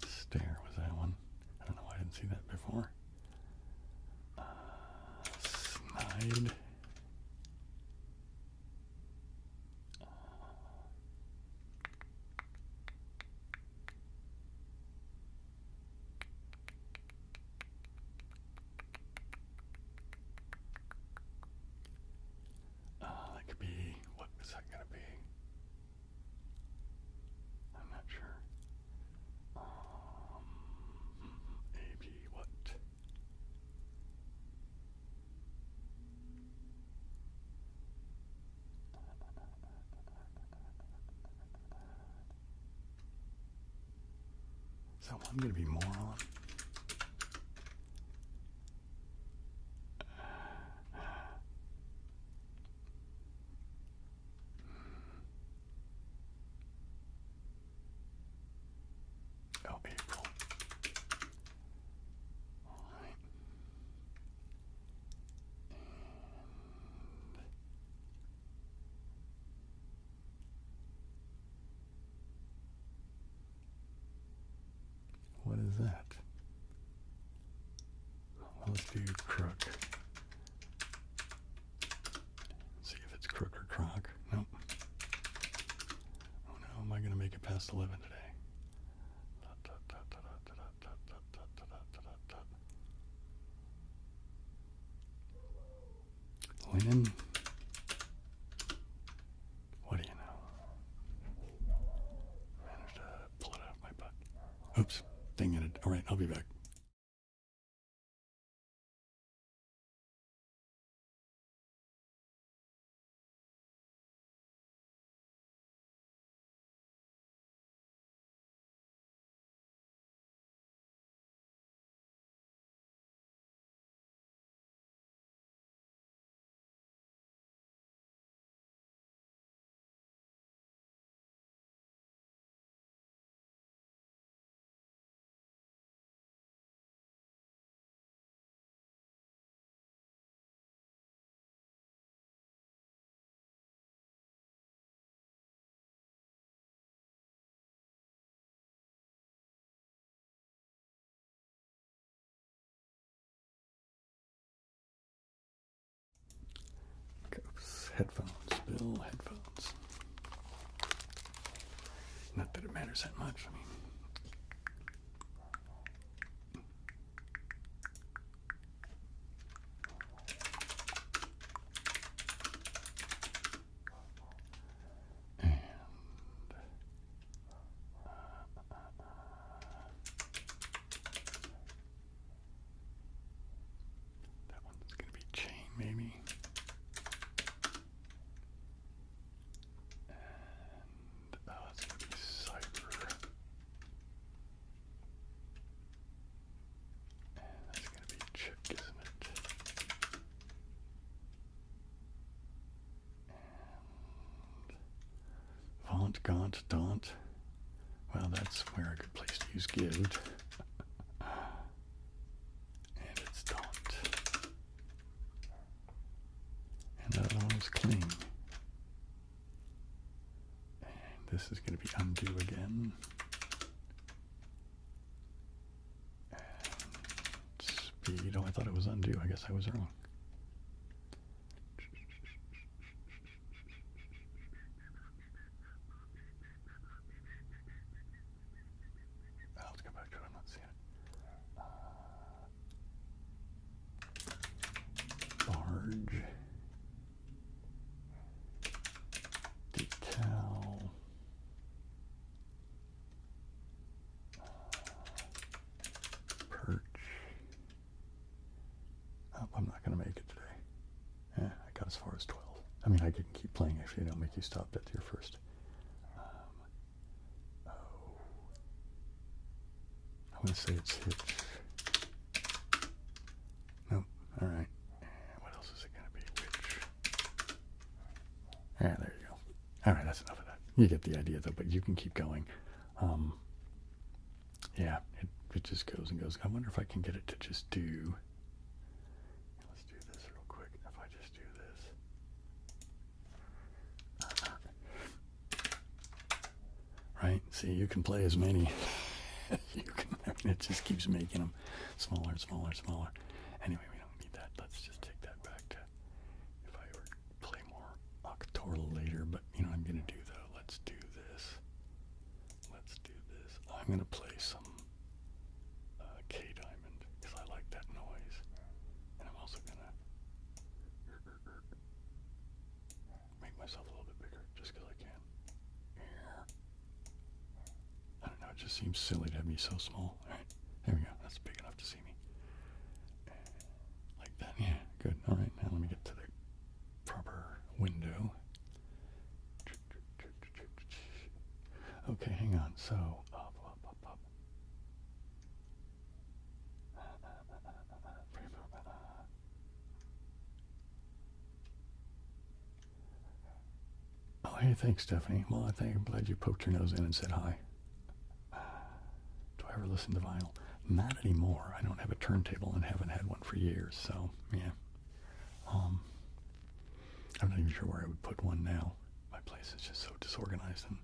Stare was that one? I don't know why I didn't see that before. Snide. That could be, what is that going to be? I'm not sure. AB what? Is that one going to be moron? Oh, April. All right. What is that? Well, let's do crook. See if it's crook or croc. Nope. Oh no, am I going to make it past 11 today? Linen. What do you know? Managed to pull it out of my butt. Oops. Dang it. All right, I'll be back. Headphones, Bill, headphones. Not that it matters that much. I mean, that one's going to be chain, maybe. It's going to be cyber. And that's going to be chick, isn't it? And Vaunt, Gaunt, Daunt. Well, that's where a good place to use Gift. And it's Taunt. And the other one was Cling. And this is going to be Undo again. And Speed. Oh, I thought it was Undo. I guess I was wrong. Let's go back to it. I'm not seeing it. Barge. Decal. Perch. Oh, I'm not going to make it today. I got as far as 12. I mean, I can keep playing if you don't make you stop at your first. I'm going to say it's Hitch. Nope. All right. What else is it going to be? Which? Yeah, there you go. All right, that's enough of that. You get the idea, though, but you can keep going. Yeah, it just goes and goes. I wonder if I can get it to just do... Let's do this real quick. If I just do this. Right? See, you can play as many... you can, I mean, it just keeps making them smaller and smaller and smaller. Anyway, we don't need that. Let's just take that back to if I ever play more Octoral later. But you know what I'm going to do, though? Let's do this. Let's do this. I'm going to play some K-Diamond because I like that noise. And I'm also going to make myself a little bit bigger just because I can. I don't know, it just seems silly to have me so small. All right, there we go. That's big enough to see me. Like that, yeah, good. All right, now let me get to the proper window. Okay, hang on. So, up. Oh, hey, thanks, Stephanie. Well, I'm glad you poked your nose in and said hi. Do I ever listen to vinyl? Not anymore. I don't have a turntable and haven't had one for years, so, yeah. I'm not even sure where I would put one now. My place is just so disorganized and...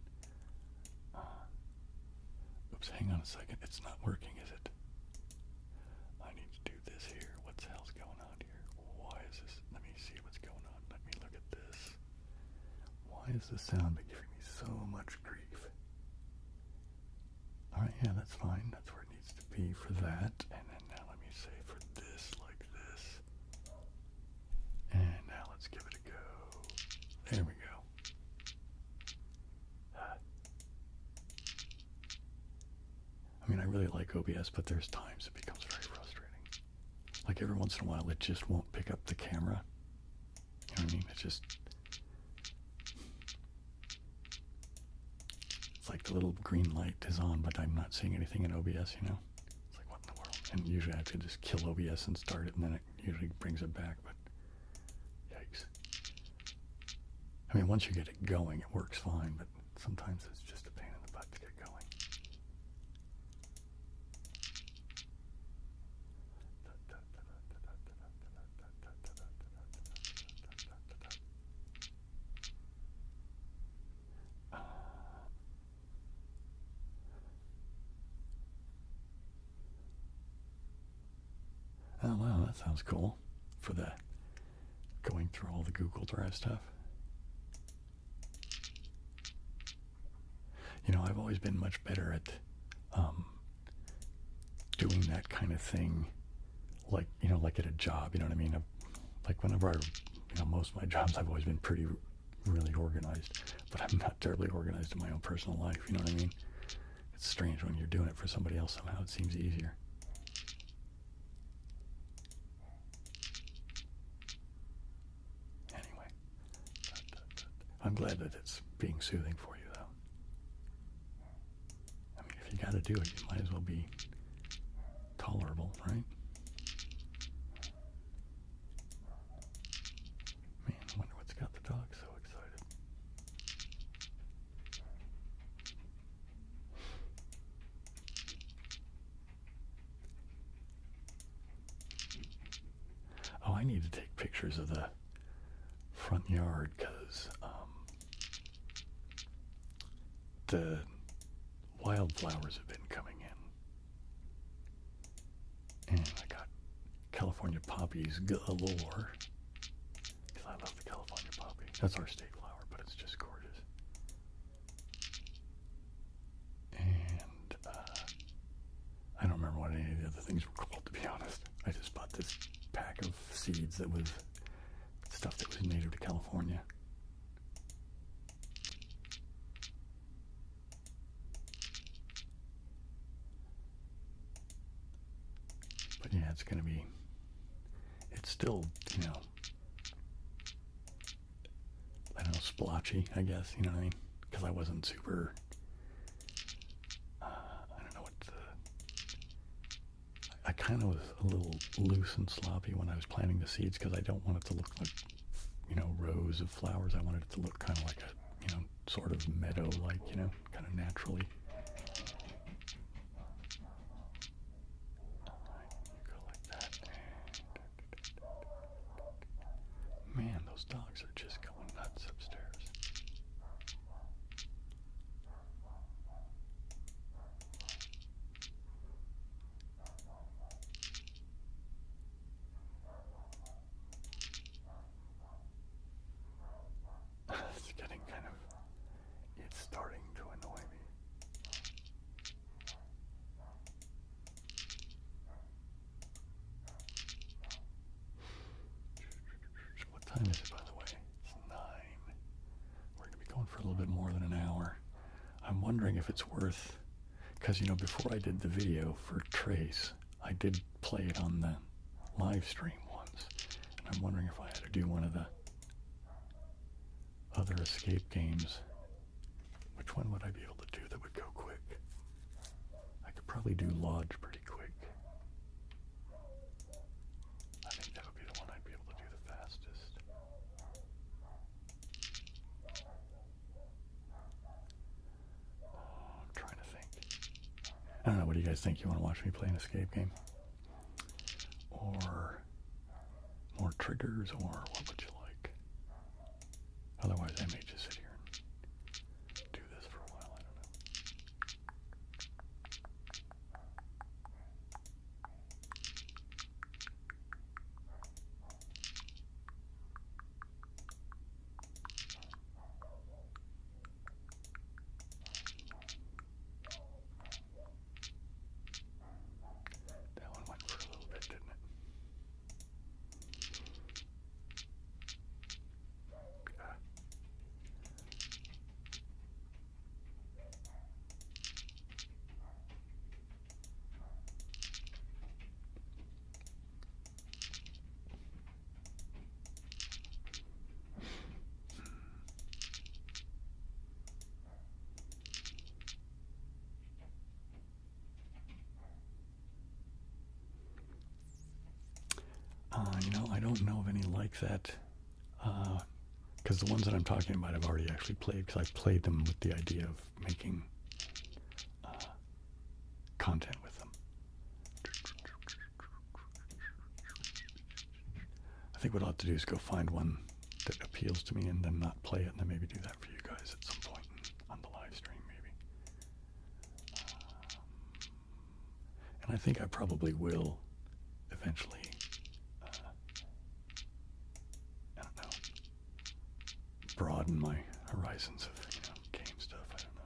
oops, hang on a second. It's not working, is it? I need to do this here. What the hell's going on here? Why is this? Let me see what's going on. Let me look at this. Why is the sound giving me so much grief? Alright, yeah, that's fine. That's where it needs to be for that. And then now let me say for this, like this. And now let's give it a go. There we go. I mean, I really like OBS, but there's times it becomes very frustrating. Like every once in a while, it just won't pick up the camera. You know what I mean? It's just... It's like the little green light is on, but I'm not seeing anything in OBS, you know? It's like, what in the world? And usually I have to just kill OBS and start it, and then it usually brings it back, but yikes. I mean, once you get it going, it works fine, but sometimes it's just a pain in the butt to get going. Oh, wow, that sounds cool for the going through all the Google Drive stuff. You know, I've always been much better at doing that kind of thing, like, you know, like at a job, you know what I mean? Like whenever most of my jobs, I've always been really organized, but I'm not terribly organized in my own personal life, you know what I mean? It's strange when you're doing it for somebody else, somehow it seems easier. Anyway, I'm glad that it's being soothing for you, though. I mean, if you got to do it, you might as well be tolerable, right? Man, I wonder what's got the dog so excited. I need to take pictures of the front yard because the wildflowers have been coming in. And I got California poppies galore. Because I love the California poppy. That's our state flower, but it's just gorgeous. And I don't remember what any of the other things were called, to be honest. I just bought this pack of seeds that was stuff that was native to California. But yeah, it's going to be, it's still, you know, I don't know, splotchy, I guess, you know what I mean? Because I wasn't super, I don't know what I kind of was a little loose and sloppy when I was planting the seeds because I don't want it to look like, you know, rows of flowers. I wanted it to look kind of like a, you know, sort of meadow-like, you know, kind of naturally. Man, those dogs are just going nuts upstairs. It's getting kind of, it's starting to annoy me. What time is it, by the way? It's 9. We're going to be going for a little bit more than an hour. I'm wondering if it's worth, because, you know, before I did the video for Trace, I did play it on the live stream once. And I'm wondering if I had to do one of the other escape games. Which one would I be able to do that would go quick? I could probably do Lodge pretty quick. I think that would be the one I'd be able to do the fastest. Oh, I'm trying to think. I don't know, what do you guys think? You want to watch me play an escape game? Or more triggers, or what would you like? Otherwise, I may just sit here and do this for a while. I don't know. That one went for a little bit, didn't it? You know, I don't know of any like that, because the ones that I'm talking about I've already actually played, because I played them with the idea of making content with them. I think what I'll have to do is go find one that appeals to me and then not play it, and then maybe do that for you guys at some point on the live stream, maybe. And I think I probably will eventually, I don't know, broaden my horizons of, you know, game stuff. I don't know.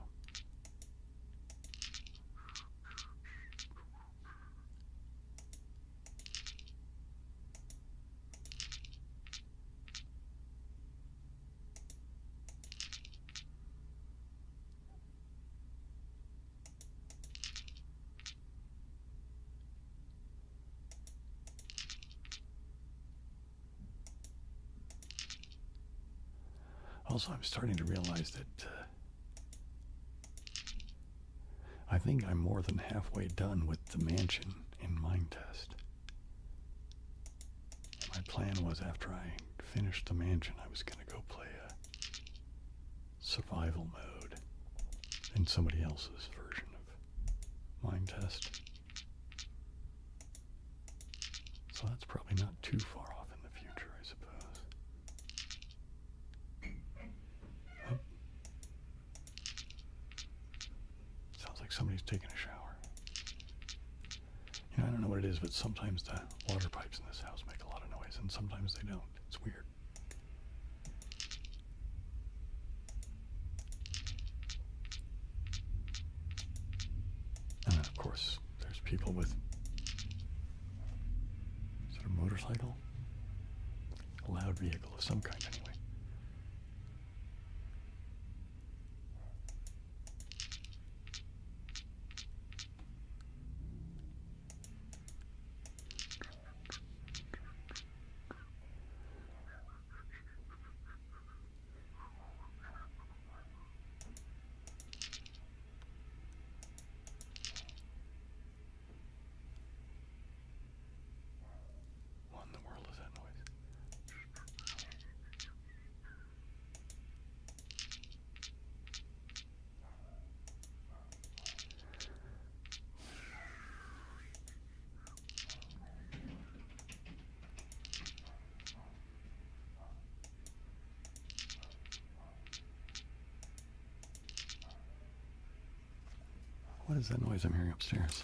Also, I'm starting to realize that I think I'm more than halfway done with the mansion in Mind Test. My plan was, after I finished the mansion, I was going to go play a survival mode in somebody else's version of Mind Test. So that's probably not too far off in the sometimes the water pipes in this house make a lot of noise, and sometimes they don't. It's weird. And then, of course, there's people with, is it a motorcycle? A loud vehicle of some kind, anyway. What in the world is that noise? What is that noise I'm hearing upstairs?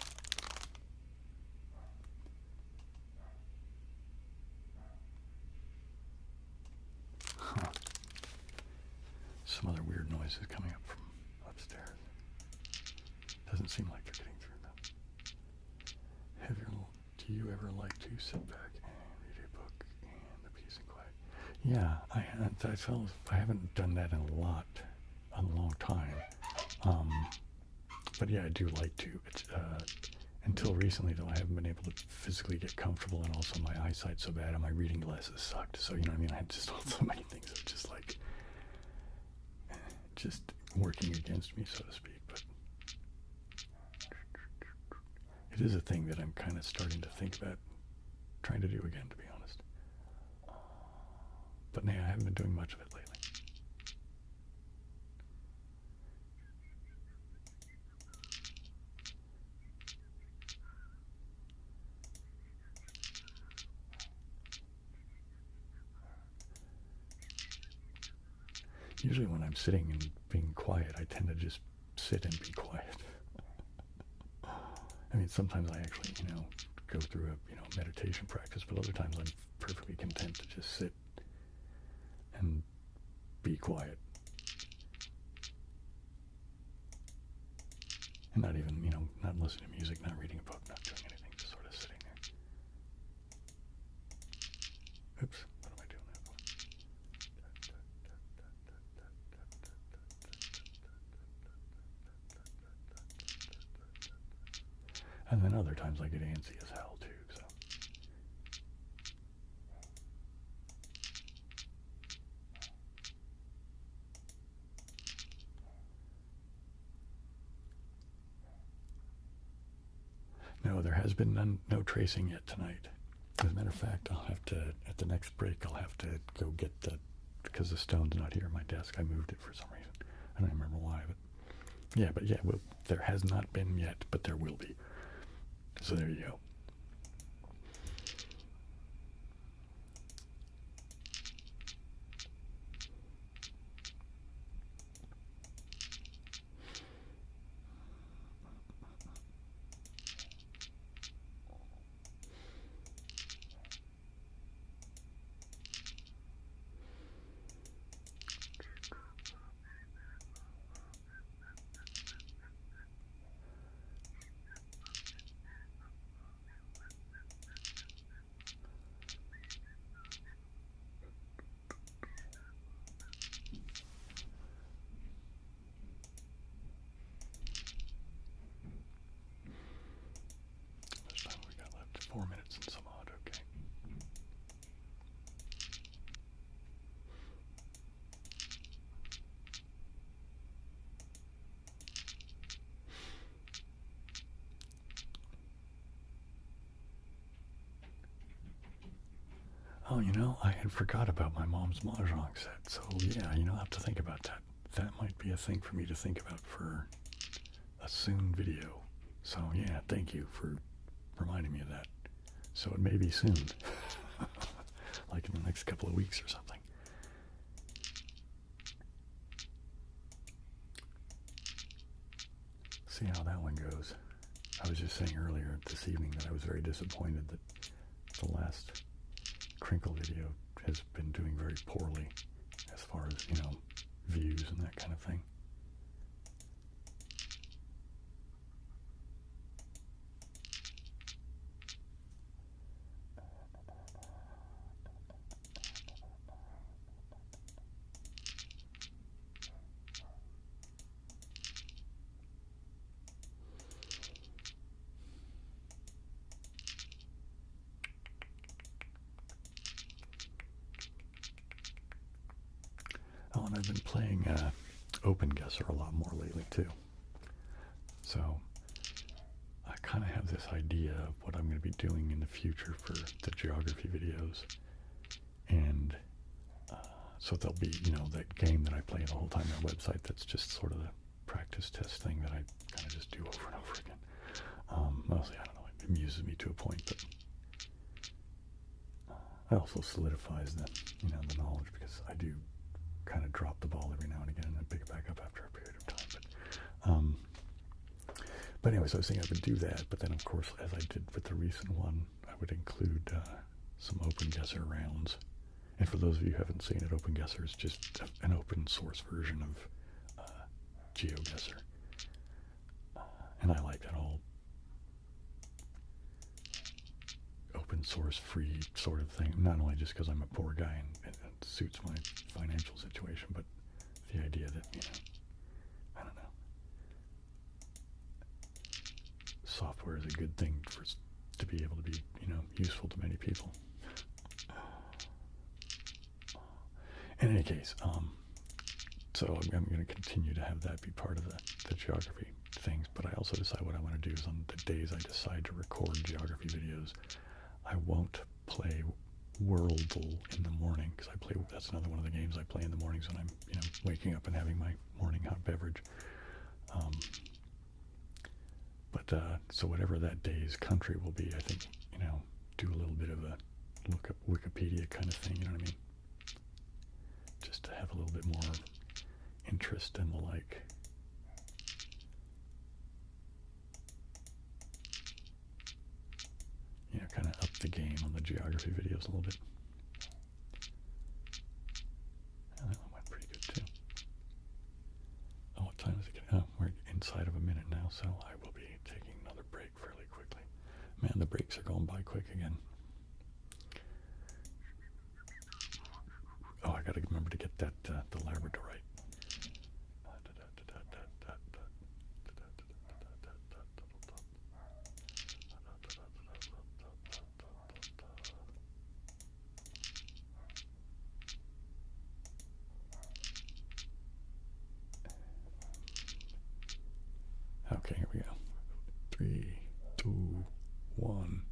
Huh. Some other weird noises coming up from upstairs. Doesn't seem like they're getting through them. Do you ever like to sit back and read a book in the peace and quiet? Yeah, I haven't done that in a long time. But yeah, I do like to. It's, until recently, though, I haven't been able to physically get comfortable, and also my eyesight's so bad, and my reading glasses sucked. So, you know what I mean? I had just so many things that were just like, just working against me, so to speak. But it is a thing that I'm kind of starting to think about trying to do again, to be honest. But yeah, I haven't been doing much of it lately. Usually when I'm sitting and being quiet, I tend to just sit and be quiet. I mean, sometimes I actually, go through a, meditation practice, but other times I'm perfectly content to just sit and be quiet. And not even, not listening to music, not reading a book, not doing anything, just sort of sitting there. Oops, what am I doing that for? And then other times I get antsy as hell too, so. No, there has been no tracing yet tonight. As a matter of fact, I'll have to, at the next break, I'll have to go get because the stone's not here at my desk. I moved it for some reason. I don't remember why, but there has not been yet, but there will be. So there you go. How much time we got left? 4 minutes and some odd, okay. Oh, I had forgot about my mom's mahjong set. So yeah, I'll have to think about that. That might be a thing for me to think about for a soon video. So yeah, thank you for reminding me of that. So it may be soon, like in the next couple of weeks or something. See how that one goes. I was just saying earlier this evening that I was very disappointed that the last Crinkle video has been doing very poorly as far as, views and that kind of thing. Oh, and I've been playing OpenGuesser a lot more lately too. So I kind of have this idea of what I'm going to be doing in the future for the geography videos. And so there'll be, that game that I play the whole time on the website that's just sort of the practice test thing that I kind of just do over and over again. Mostly, I don't know, it amuses me to a point, but it also solidifies the, the knowledge, because I do kind of drop the ball every now and again and then pick it back up after a period of time. But anyways, I was thinking I would do that, but then of course, as I did with the recent one, I would include some OpenGuesser rounds. And for those of you who haven't seen it, OpenGuesser is just an open source version of GeoGuessr. And I like that whole open source free sort of thing, not only just because I'm a poor guy and it suits my financial situation, but the idea that, I don't know, software is a good thing to be able to be, useful to many people. In any case, so I'm going to continue to have that be part of the geography things, but I also decide what I want to do is on the days I decide to record geography videos, I won't play Wordle in the morning, because that's another one of the games I play in the mornings when I'm, waking up and having my morning hot beverage. So whatever that day's country will be, I think, do a little bit of a look up Wikipedia kind of thing, you know what I mean? Just to have a little bit more interest in the like. Kind of up the game on the geography videos a little bit. And that one went pretty good too. Oh, what time is it? Oh, we're inside of a minute now, so I will be taking another break fairly quickly. Man, the breaks are going by quick again. Oh, I got to remember to get that the Labradorite. Okay, here we go. 3, 2, 1.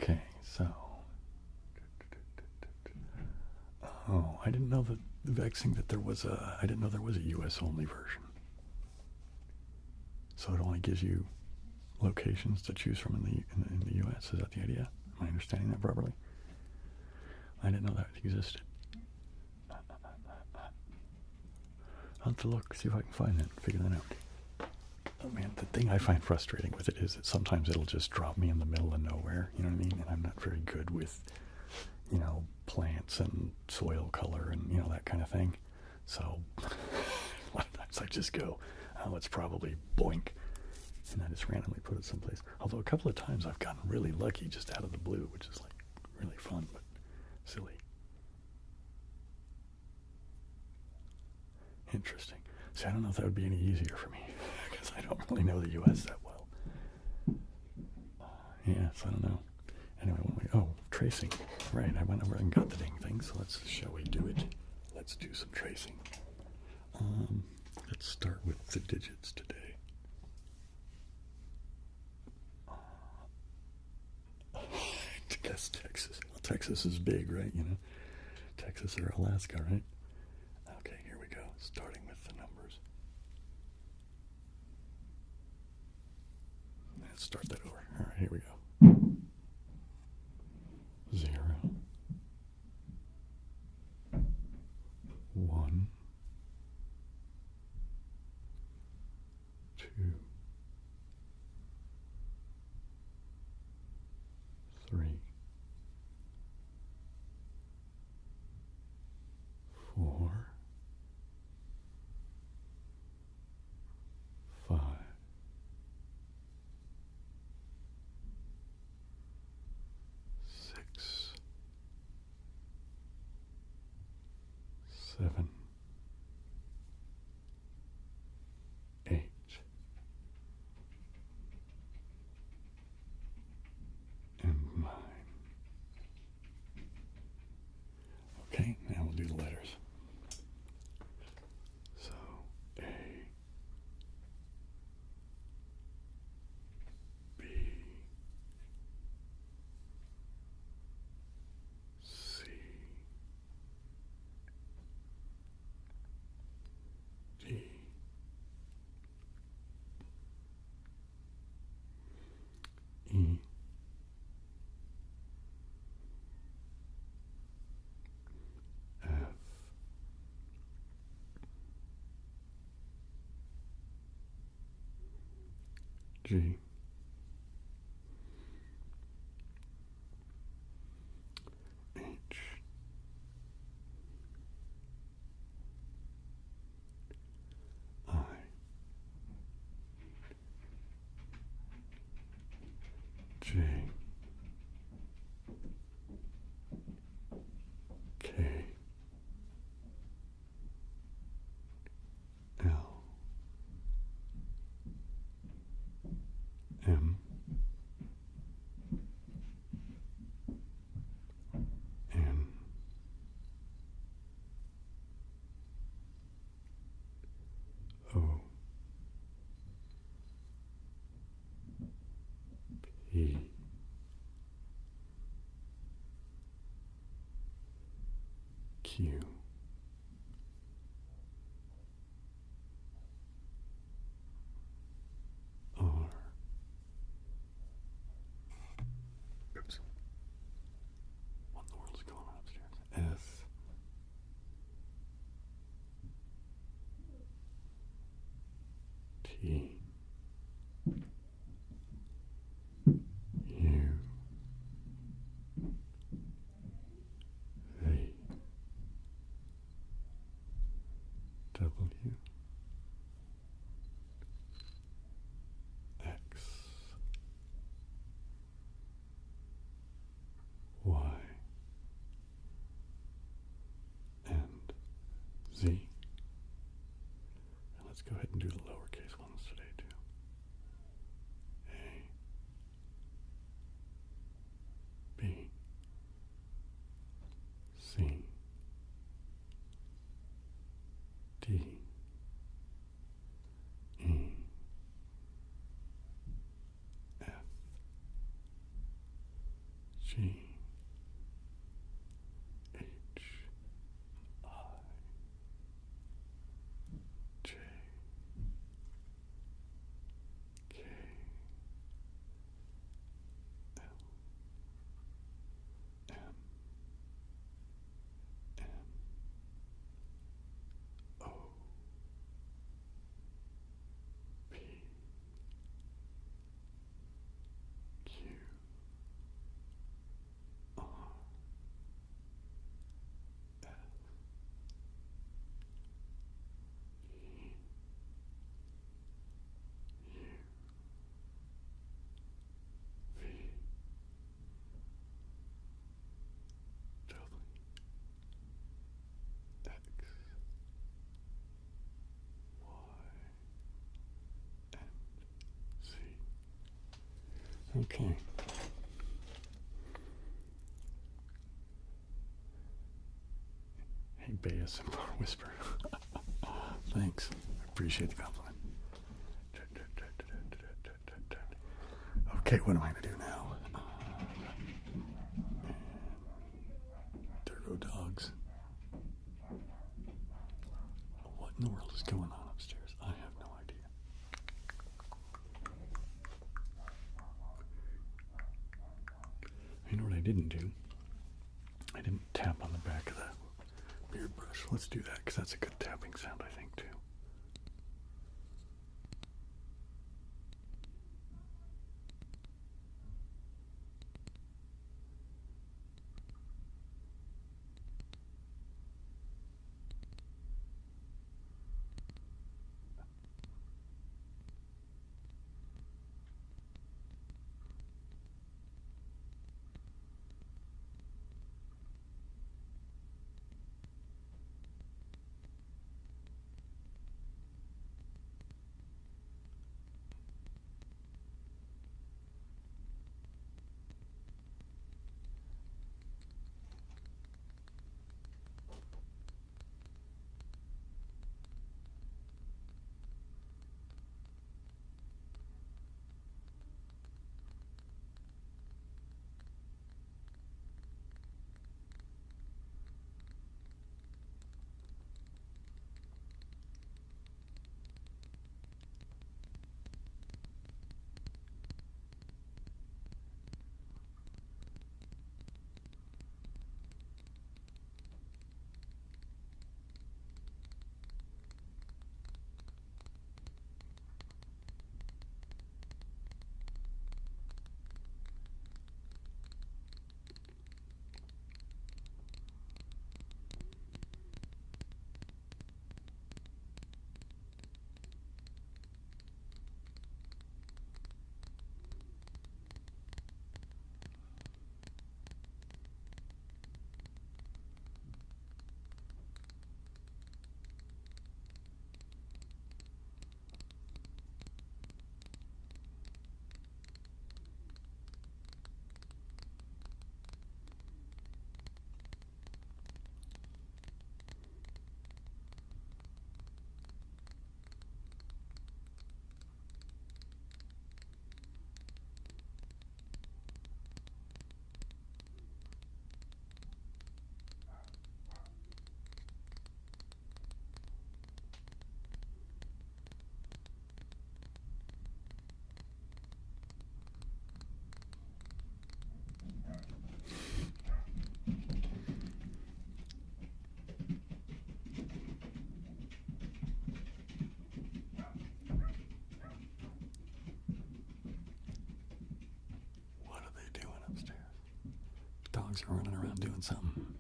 Okay, so. Oh, I didn't know that vexing that there was a. I didn't know there was a U.S. only version. So it only gives you locations to choose from in the U.S. Is that the idea? Am I understanding that properly? I didn't know that existed. I'll have to look, see if I can find that, figure that out. Oh man, the thing I find frustrating with it is that sometimes it'll just drop me in the middle of nowhere, you know what I mean? And I'm not very good with, plants and soil color and, that kind of thing. So, a lot of times I just go, oh, it's probably boink. And I just randomly put it someplace. Although a couple of times I've gotten really lucky just out of the blue, which is like really fun, but silly. Interesting. See, I don't know if that would be any easier for me because I don't really know the U.S. that well. Yeah, so I don't know. Anyway, tracing. Right, I went over and got the dang thing, so shall we do it? Let's do some tracing. Let's start with the digits today. Guess Texas. Well, Texas is big, right? Texas or Alaska, right? Okay, here we go. Starting with the numbers. Let's start that over. All right, here we go. 0, 1, 2, 3, 4, 5, 6, 7, 8, and 9. Okay, now we'll do the letters. So, A, B, C, D, E, F, G, H, I, J, K, L, M, N, O, P, Q, R, oops, what in the world is going on upstairs? S, T, U, V, W, X, Y, and Z. And let's go ahead and do the lowercase ones today too. A, B, C, D, E, F, G H I J K L M N O P Q R S E U V W X Y and Z. Okay. Hey, Bayesian Whisper. Thanks. I appreciate the compliment. Okay, what am I going to do now? There go dogs. What in the world is going on upstairs? I have no idea. You know what I didn't do? I didn't tap on the back of the beard brush. Let's do that, because that's a good tapping sound, I think, too. Dogs are running around doing something.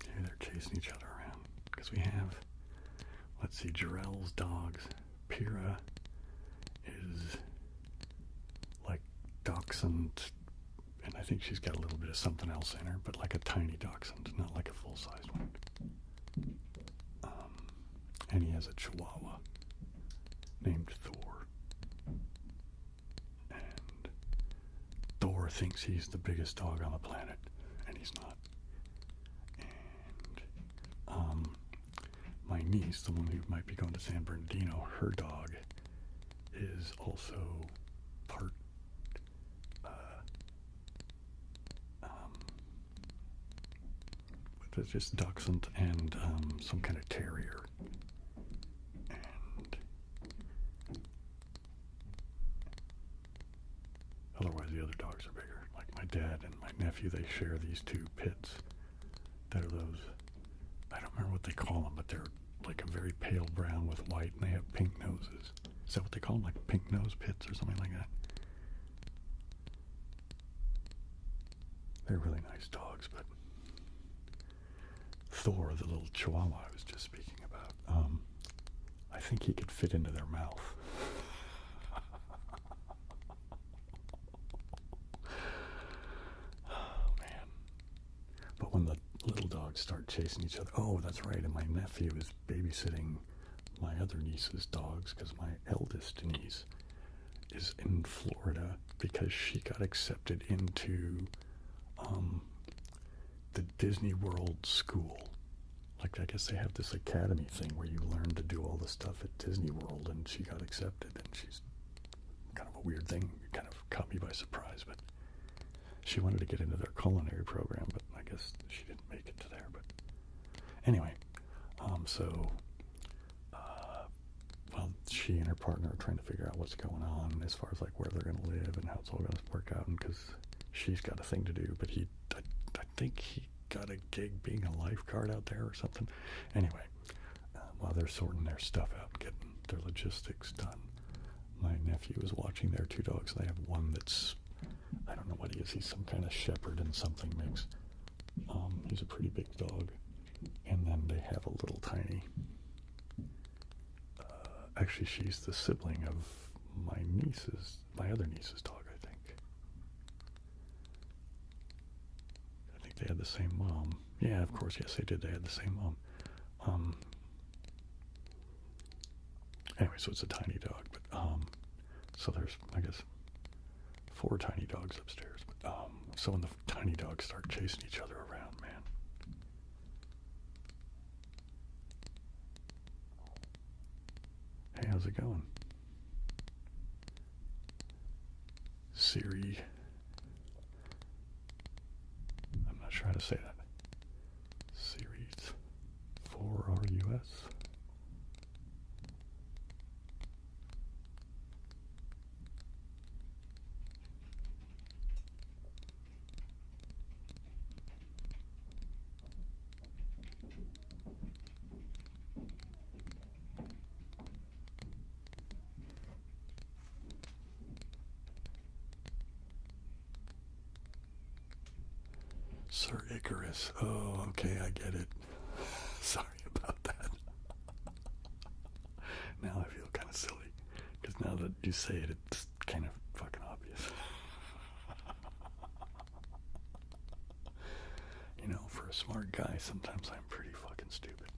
Maybe they're chasing each other around. Because we have, let's see, Jarrell's dogs. Pyrrha is like dachshund, and I think she's got a little bit of something else in her, but like a tiny dachshund, not like a full-sized one. And he has a Chihuahua named Thor. And Thor thinks he's the biggest dog on the planet, and he's not. And my niece, the one who might be going to San Bernardino, her dog is also part There's just Dachshund and some kind of terrier. And otherwise, the other dogs are bigger. Like my dad and my nephew, they share these two pits that are those, I don't remember what they call them, but they're like a very pale brown with white, and they have pink noses. Is that what they call them? Like pink nose pits or something like that? They're really nice dogs, but Thor, the little chihuahua I was just speaking about, I think he could fit into their mouth. Oh, man. But when the little dogs start chasing each other, oh, that's right, and my nephew is babysitting my other niece's dogs because my eldest niece is in Florida because she got accepted into the Disney World school. Like, I guess they have this academy thing where you learn to do all the stuff at Disney World, and she got accepted, and she's kind of a weird thing. It kind of caught me by surprise, but she wanted to get into their culinary program, but I guess she didn't make it to there. But anyway, well, she and her partner are trying to figure out what's going on as far as like where they're going to live and how it's all going to work out, and because she's got a thing to do, but I think he got a gig being a lifeguard out there or something. Anyway, while they're sorting their stuff out and getting their logistics done, my nephew is watching their two dogs. They have one that's, I don't know what he is. He's some kind of shepherd and something mix. He's a pretty big dog. And then they have a little tiny, actually she's the sibling of my other niece's dog, I think. They had the same mom. Yeah, of course, yes, they did. They had the same mom. Anyway, so it's a tiny dog, but so there's, I guess, 4 tiny dogs upstairs. But so when the tiny dogs start chasing each other around, man. Hey, how's it going? Siri. I'm not sure how to say that. Series 4RUS. Sir Icarus. Oh, okay, I get it. Sorry about that. Now I feel kind of silly, because now that you say it, it's kind of fucking obvious. You know, for a smart guy, sometimes I'm pretty fucking stupid.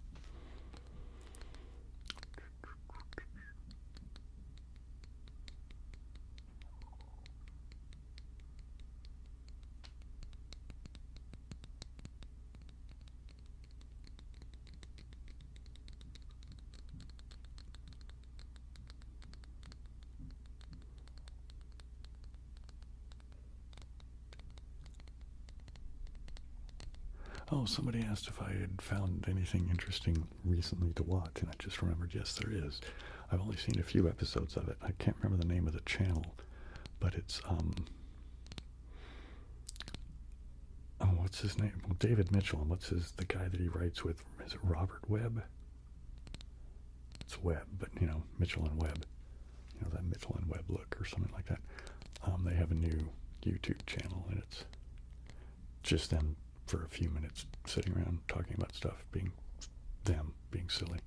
Oh, somebody asked if I had found anything interesting recently to watch, and I just remembered, yes, there is. I've only seen a few episodes of it. I can't remember the name of the channel, but it's, oh, what's his name? Well, David Mitchell, and the guy that he writes with, is it Robert Webb? It's Webb, but, you know, Mitchell and Webb. You know, that Mitchell and Webb look or something like that. They have a new YouTube channel, and it's just them for a few minutes sitting around talking about stuff, being silly.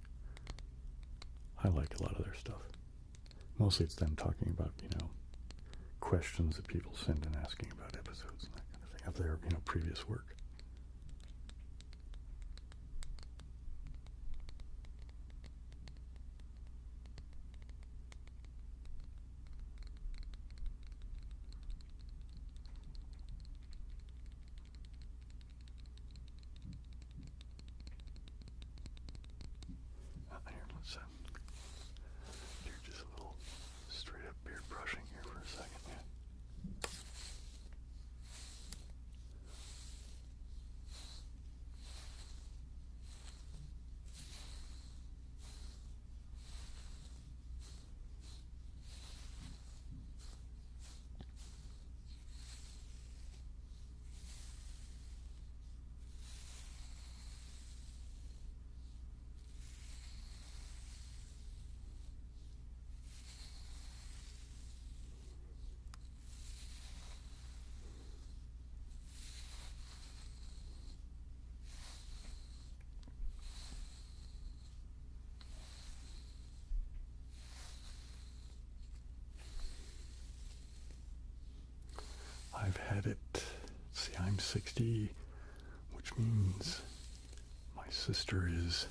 I like a lot of their stuff. Mostly it's them talking about, you know, questions that people send and asking about episodes and that kind of thing of their, you know, previous work. Here, just a little straight up beard brushing here for a second. Yeah. had it, let's see, I'm 60, which means my sister is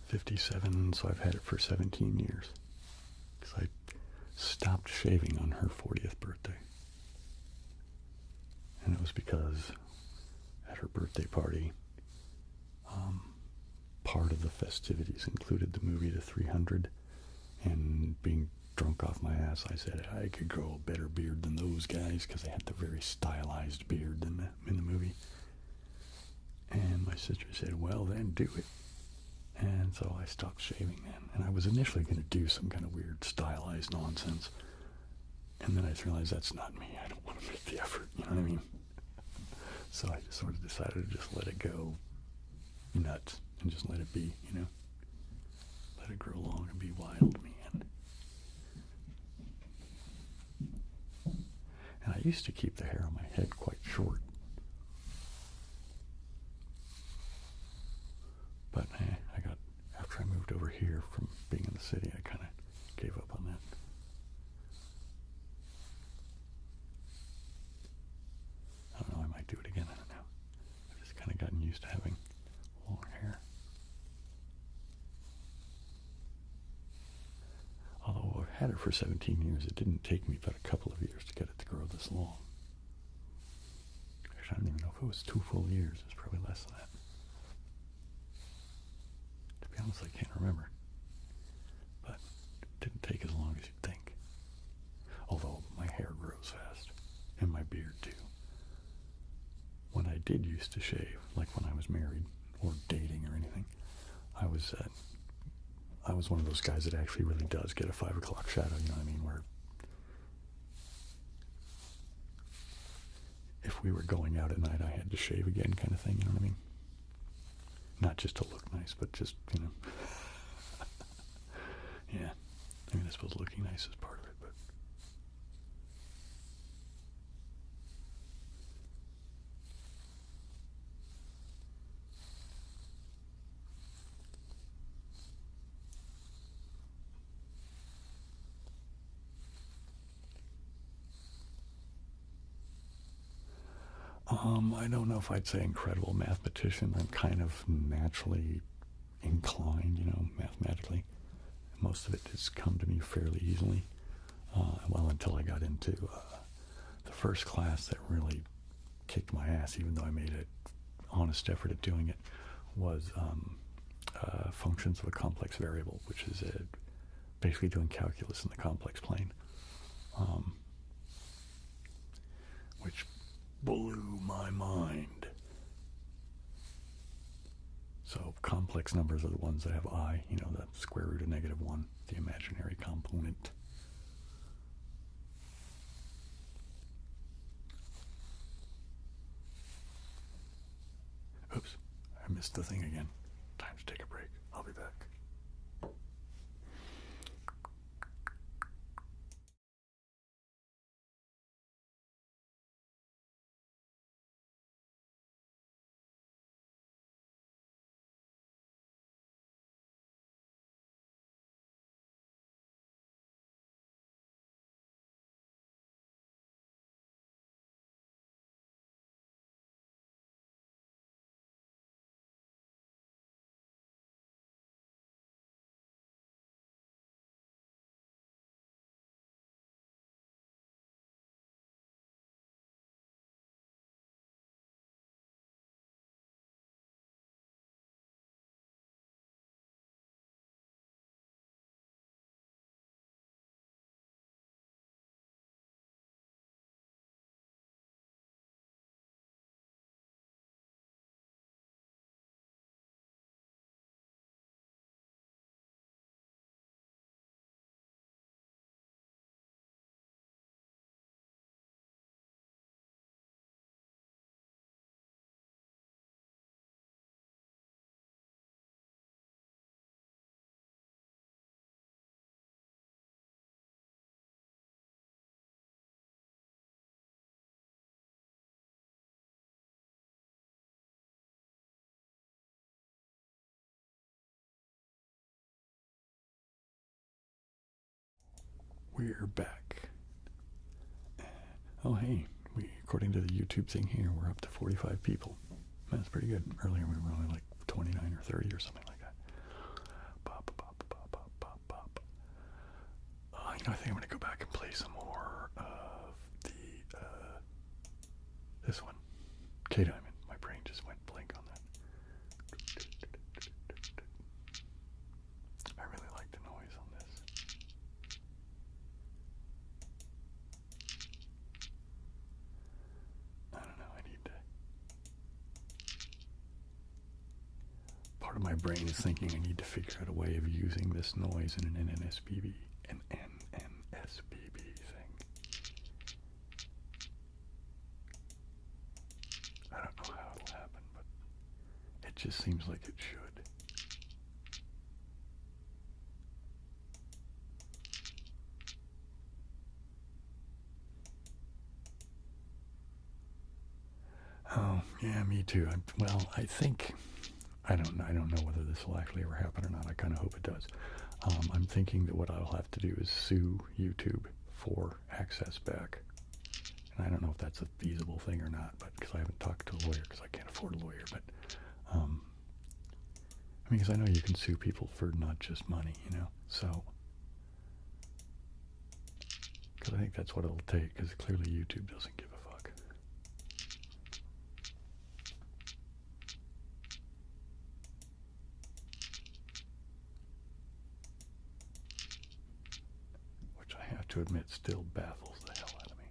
57, so I've had it for 17 years. Because I stopped shaving on her 40th birthday. And it was because at her birthday party, part of the festivities included the movie The 300, and being drunk off my ass, I said I could grow a better beard than those guys because they had the very stylized beard in the movie. And my sister said, well, then do it. And so I stopped shaving then. And I was initially going to do some kind of weird stylized nonsense. And then I just realized that's not me. I don't want to make the effort. You know what I mean? So I just sort of decided to just let it go nuts and just let it be, you know? Let it grow long and be wild, man. And I used to keep the hair on my head quite short. But after I moved over here from being in the city, I kind of gave up on that. I don't know, I might do it again, I don't know. I've just kind of gotten used to having long hair. Although I've had it for 17 years, it didn't take me but a couple of years to get it to grow this long. Actually, I don't even know if it was 2 full years. It's probably less than that. To be honest, I can't remember. But it didn't take as long as you'd think. Although my hair grows fast. And my beard, too. When I did used to shave, like when I was married or dating or anything, I was one of those guys that actually really does get a 5 o'clock shadow, you know what I mean, where if we were going out at night, I had to shave again kind of thing, you know what I mean? Not just to look nice, but just, you know. Yeah. I mean, I suppose looking nice is part of it, but. I don't know if I'd say incredible mathematician. I'm kind of naturally inclined, you know, mathematically. Most of it has come to me fairly easily. Well, until I got into the first class that really kicked my ass, even though I made an honest effort at doing it, was functions of a complex variable, which is basically doing calculus in the complex plane, which blew my mind. So complex numbers are the ones that have I, you know, the square root of -1, the imaginary component. Oops, I missed the thing again. Time to take a break. I'll be back. We're back. Oh, hey, according to the YouTube thing here, we're up to 45 people. That's pretty good. Earlier we were only like 29 or 30 or something like that. Pop, pop, pop, pop, pop, pop. I think I'm going to go back and play some more of this one. K-Diamond. My brain just went blank on that. I really like the noise on this. I don't know, I need to... Part of my brain is thinking I need to figure out a way of using this noise in an NSBB thing. I don't know how it'll happen, but it just seems like it should. Oh, yeah, me too. I think, I don't know whether this will actually ever happen or not. I kind of hope it does. I'm thinking that what I'll have to do is sue YouTube for access back. And I don't know if that's a feasible thing or not, but because I haven't talked to a lawyer, because I can't afford a lawyer. But I mean, because I know you can sue people for not just money, you know. So, because I think that's what it'll take. Because clearly YouTube doesn't give a fuck. Which I have to admit still baffles the hell out of me.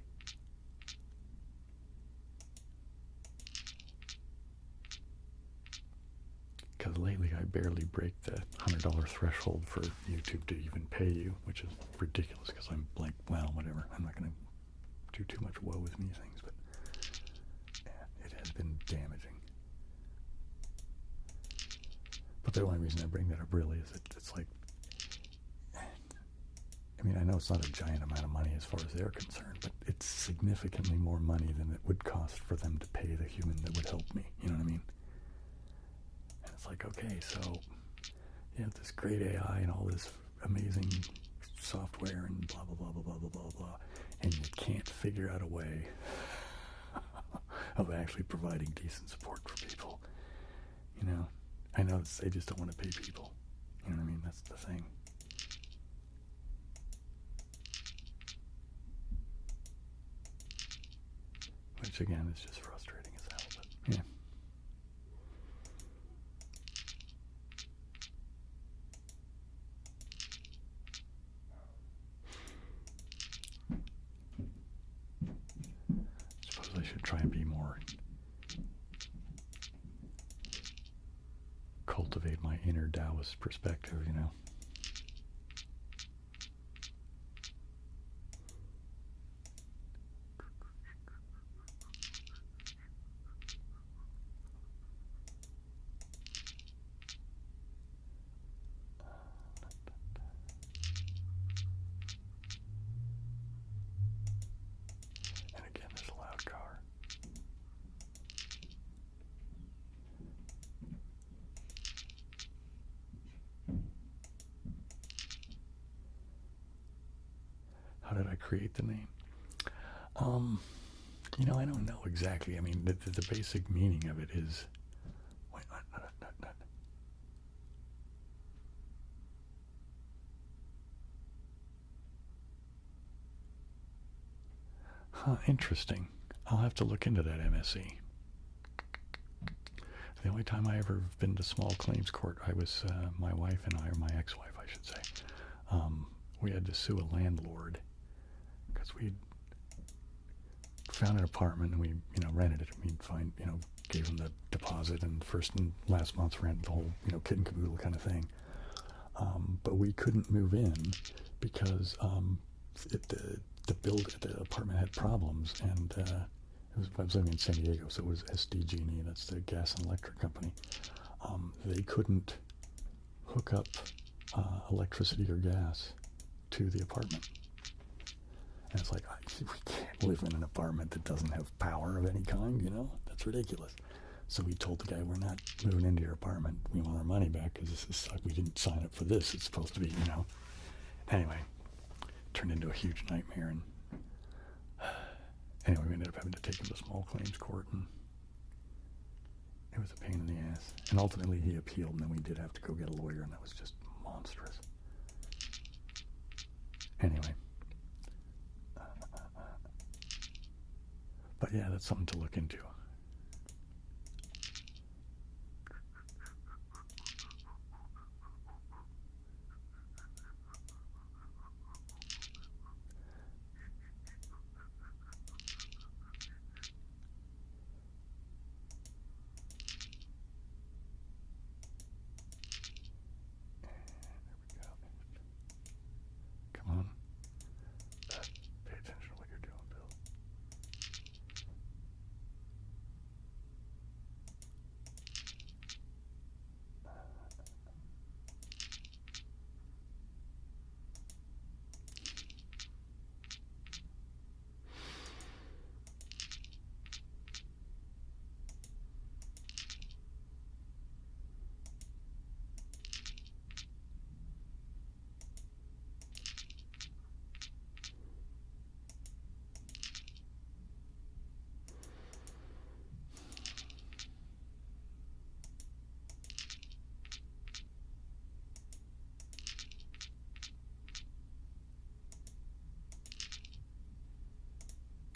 Because lately I barely break the $100 threshold for YouTube to even pay you, which is ridiculous because I'm like, well, whatever. I'm not going to do too much woe with me things, but yeah, it has been damaging. But the only reason I bring that up really is that it's like, I mean, I know it's not a giant amount of money as far as they're concerned, but it's significantly more money than it would cost for them to pay the human that would help me. You know what I mean? And it's like, okay, so you have this great AI and all this amazing software and blah, blah, blah, blah, blah, blah, blah, blah, and you can't figure out a way of actually providing decent support for people. You know? I know they just don't want to pay people. You know what I mean? That's the thing. Which again is just frustrating as hell, but yeah. Suppose I should try and be more, cultivate my inner Taoist perspective, you know. How did I create the name? You know, I don't know exactly. I mean, the basic meaning of it is... Wait, not. Huh, interesting. I'll have to look into that MSE. The only time I ever been to small claims court, I was, my wife and I, or my ex-wife, I should say, we had to sue a landlord because we found an apartment and we, rented it. We'd gave them the deposit and first and last month's rent, the whole, kit and caboodle kind of thing. But we couldn't move in because the apartment had problems, and I was living in San Diego, so it was SDG&E, that's the gas and electric company. They couldn't hook up electricity or gas to the apartment. And it's like, we can't live in an apartment that doesn't have power of any kind, That's ridiculous. So we told the guy, we're not moving into your apartment. We want our money back because this is, we didn't sign up for this. It's supposed to be, Anyway, turned into a huge nightmare, and Anyway, we ended up having to take him to small claims court, and it was a pain in the ass. And ultimately he appealed, and then we did have to go get a lawyer, and that was just monstrous. Anyway. But yeah, that's something to look into. Come on. Pay attention to what you're doing, Bill.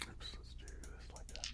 Oops, let's do this like that.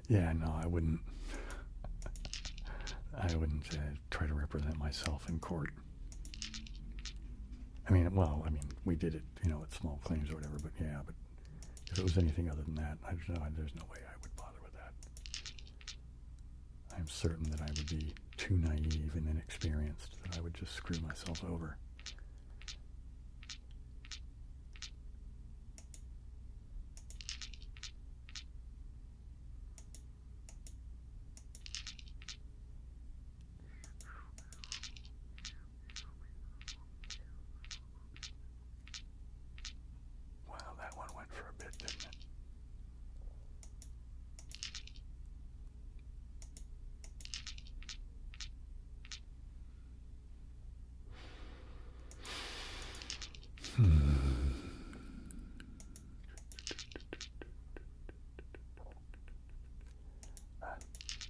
Yeah, no, I wouldn't. I wouldn't try to represent myself in court. I mean, we did it, at small claims or whatever. But yeah, but if it was anything other than that, there's no way I would bother with that. I'm certain that I would be too naive and inexperienced that I would just screw myself over. Wow, that one went for a bit, didn't it?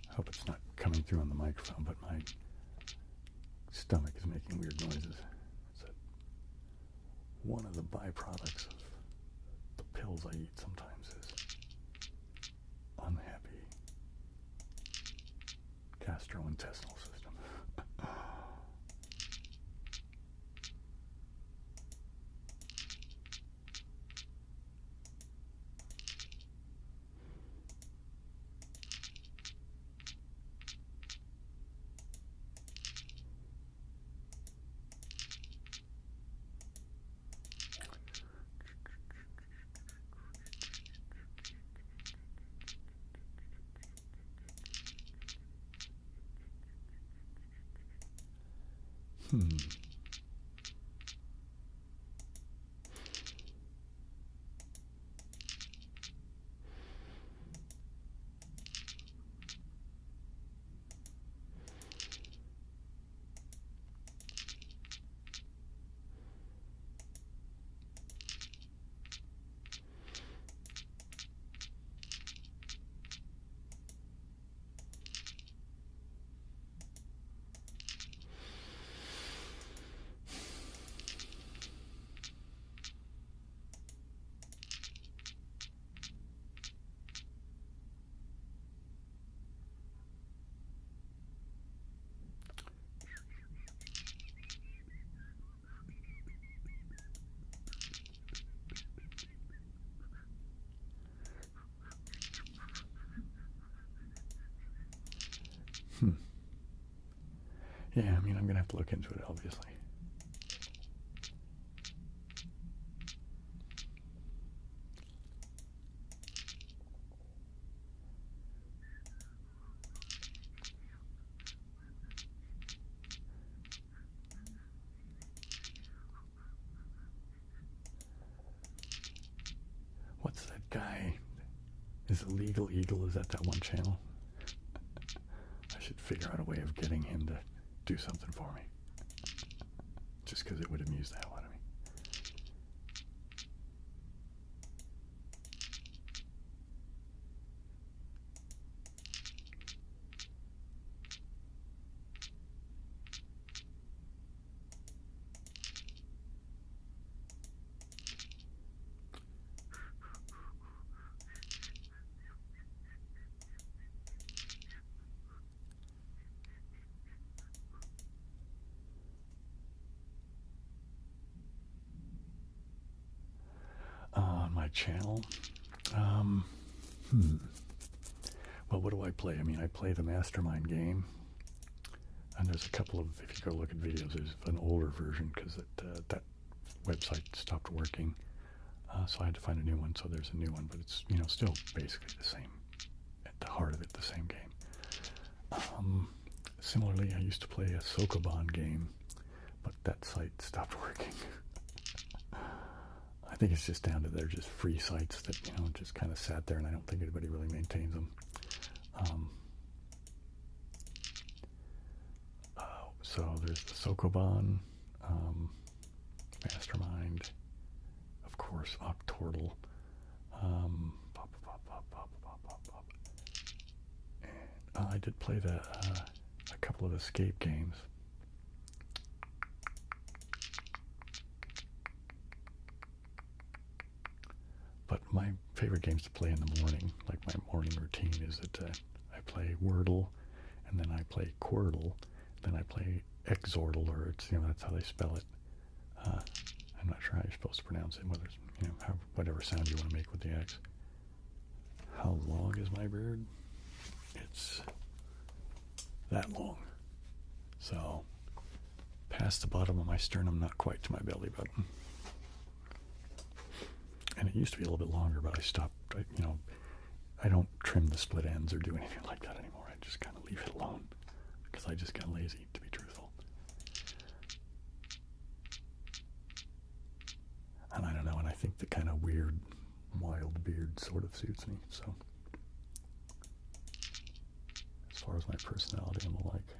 I hope it's not coming through on the microphone, but my stomach is making weird noises. One of the byproducts of the pills I eat sometimes is unhappy gastrointestinal system. Yeah, I'm going to have to look into it, obviously. Illegal Eagle, is that one channel? I should figure out a way of getting him to do something for me. Just because it would amuse the hell out of me. My channel. Well, what do I play? I mean, I play the Mastermind game, and there's a couple of, if you go look at videos, there's an older version because that website stopped working, so I had to find a new one. So there's a new one, but it's still basically the same. At the heart of it, the same game. Similarly, I used to play a Sokoban game, but that site stopped working. I think it's just down to they're just free sites that just kind of sat there, and I don't think anybody really maintains them. So there's the Sokoban, Mastermind, of course, Octortle, and I did play a couple of escape games. But my favorite games to play in the morning, like my morning routine, is that I play Wordle, and then I play Quirtle, then I play Exortle, or it's that's how they spell it. I'm not sure how you're supposed to pronounce it, whether it's whatever sound you want to make with the X. How long is my beard? It's that long. So past the bottom of my sternum, not quite to my belly button. And it used to be a little bit longer, but I stopped. I don't trim the split ends or do anything like that anymore. I just kind of leave it alone because I just got lazy, to be truthful. And I don't know, and I think the kind of weird, wild beard sort of suits me. So, as far as my personality and the like,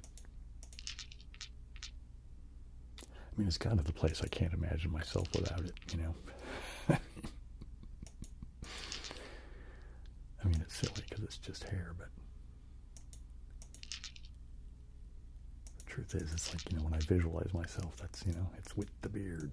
I mean, it's kind of the place I can't imagine myself without it. I mean, it's silly because it's just hair, but the truth is, it's like, when I visualize myself, that's, it's with the beard.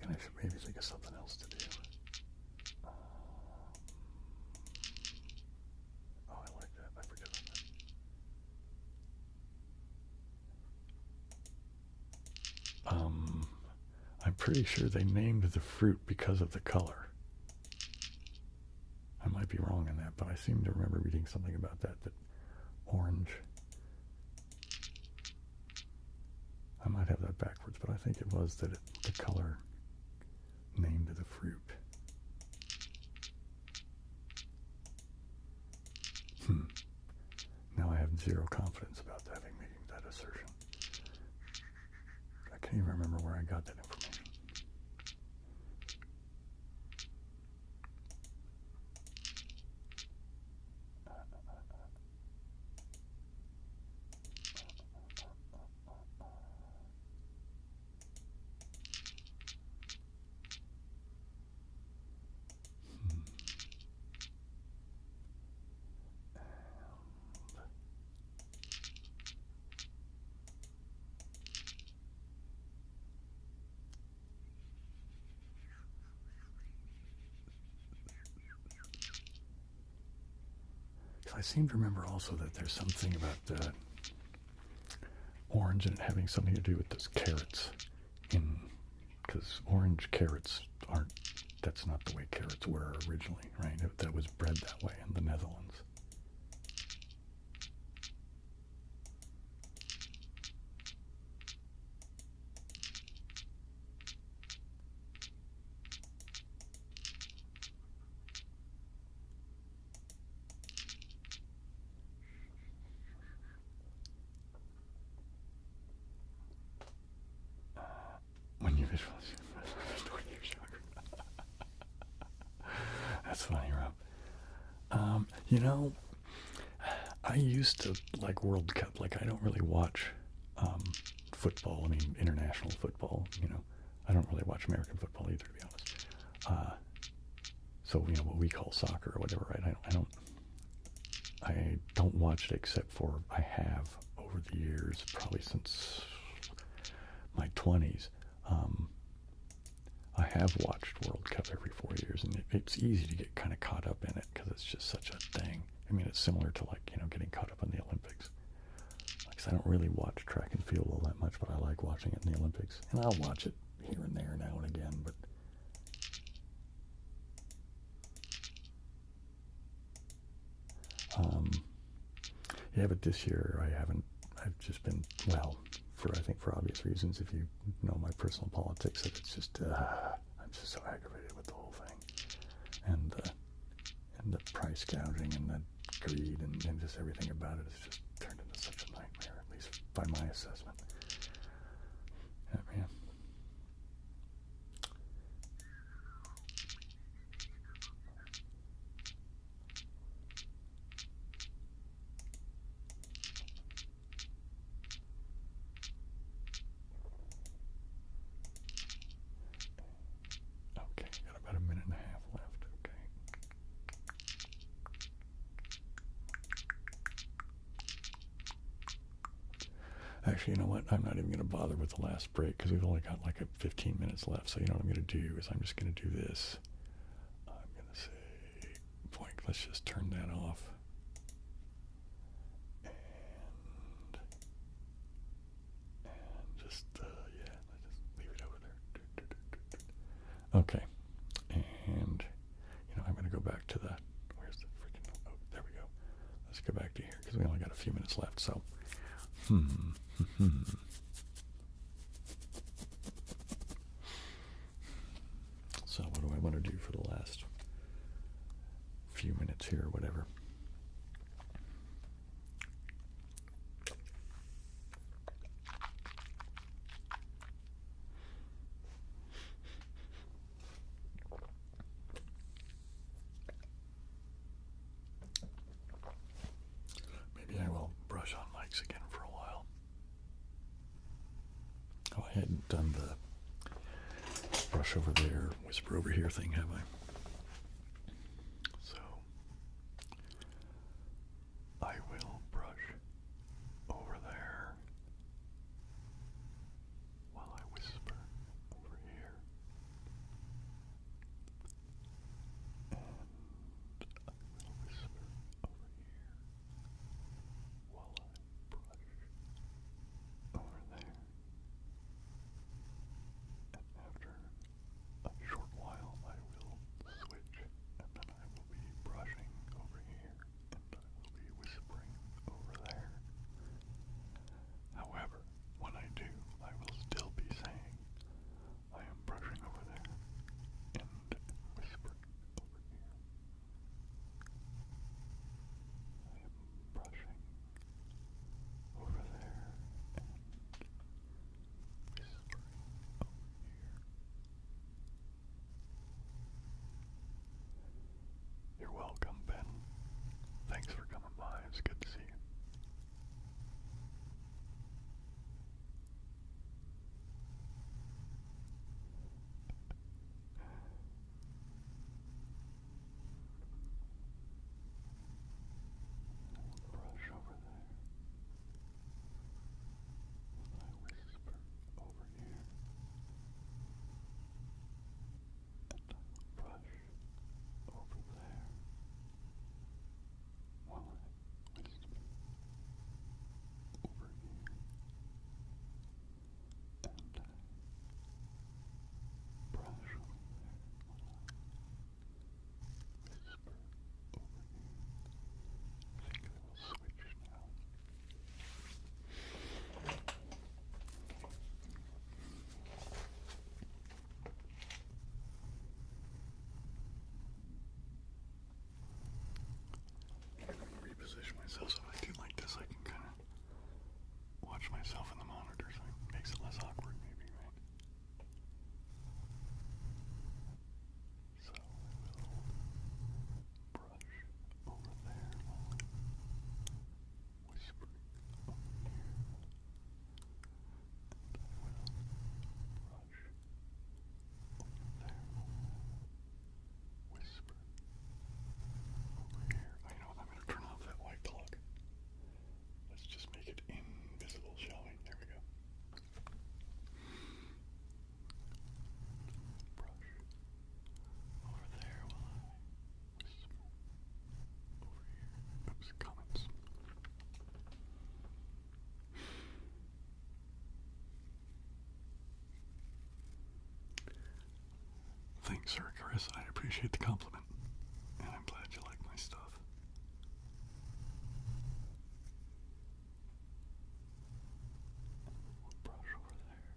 I should maybe think of something else to do. I like that. I forget about that. I'm pretty sure they named the fruit because of the color. I might be wrong on that, but I seem to remember reading something about that orange. I might have that backwards, but I think it was that the color named the fruit. Now I have zero confidence about having made that assertion. I can't even remember where I got that information. I seem to remember also that there's something about orange and it having something to do with those carrots, because orange carrots that's not the way carrots were originally, right? That was bred that way in the Netherlands. 20 years younger. That's funny, Rob. You know, I used to like World Cup. Like, I don't really watch football. I mean, international football. You know, I don't really watch American football either, to be honest. So, you know, what we call soccer or whatever, right? I don't watch it except for I have over the years, probably since my 20s. I have watched World Cup every 4 years, and it's easy to get kind of caught up in it because it's just such a thing. I mean, it's similar to, like, you know, getting caught up in the Olympics. Like, I don't really watch track and field all that much, but I like watching it in the Olympics. And I'll watch it here and there now and again, but yeah, but this year I haven't. I've just been, well, I think for obvious reasons. If you know my personal politics, that it's just I'm just so aggravated with the whole thing, and the price gouging and the greed and just everything about it has just turned into such a nightmare, at least by my assessment. Yeah. Okay, got about a minute and a half left. Okay. Actually, you know what? I'm not even going to bother with the last break because we've only got like 15 minutes left. So you know what I'm going to do is I'm just going to do this. I'm going to say, boink, let's just turn that off. And just, yeah, let's just leave it over there. Okay. And, you know, I'm going to go back to the, where's the freaking, oh, there we go. Let's go back to here because we only got a few minutes left. So, So what do I want to do for the last few minutes here or whatever? Maybe I will brush on mics again for a while. Oh, I hadn't done the brush over there, whisper over here thing, have I? So I will brush over there while I whisper over here. And I will whisper over here while I brush over there. And after a short while, I will switch, and then I will be brushing over here, and I will be whispering over there. However, when I do, I will still be saying, I am brushing over there, and whispering over here. I am brushing over there, and whispering over here. You're welcome, Ben. Thanks for coming by. It's good to see you. Brush over there. I whisper over here. And I brush over there while I whisper over here. And I brush over there while I whisper over here. I think I will switch now. I'm going to reposition myself so if I do like this, I can kind of watch myself in the monitor, so it makes it less awkward, maybe, right? Chris, I appreciate the compliment, and I'm glad you like my stuff. We'll brush over there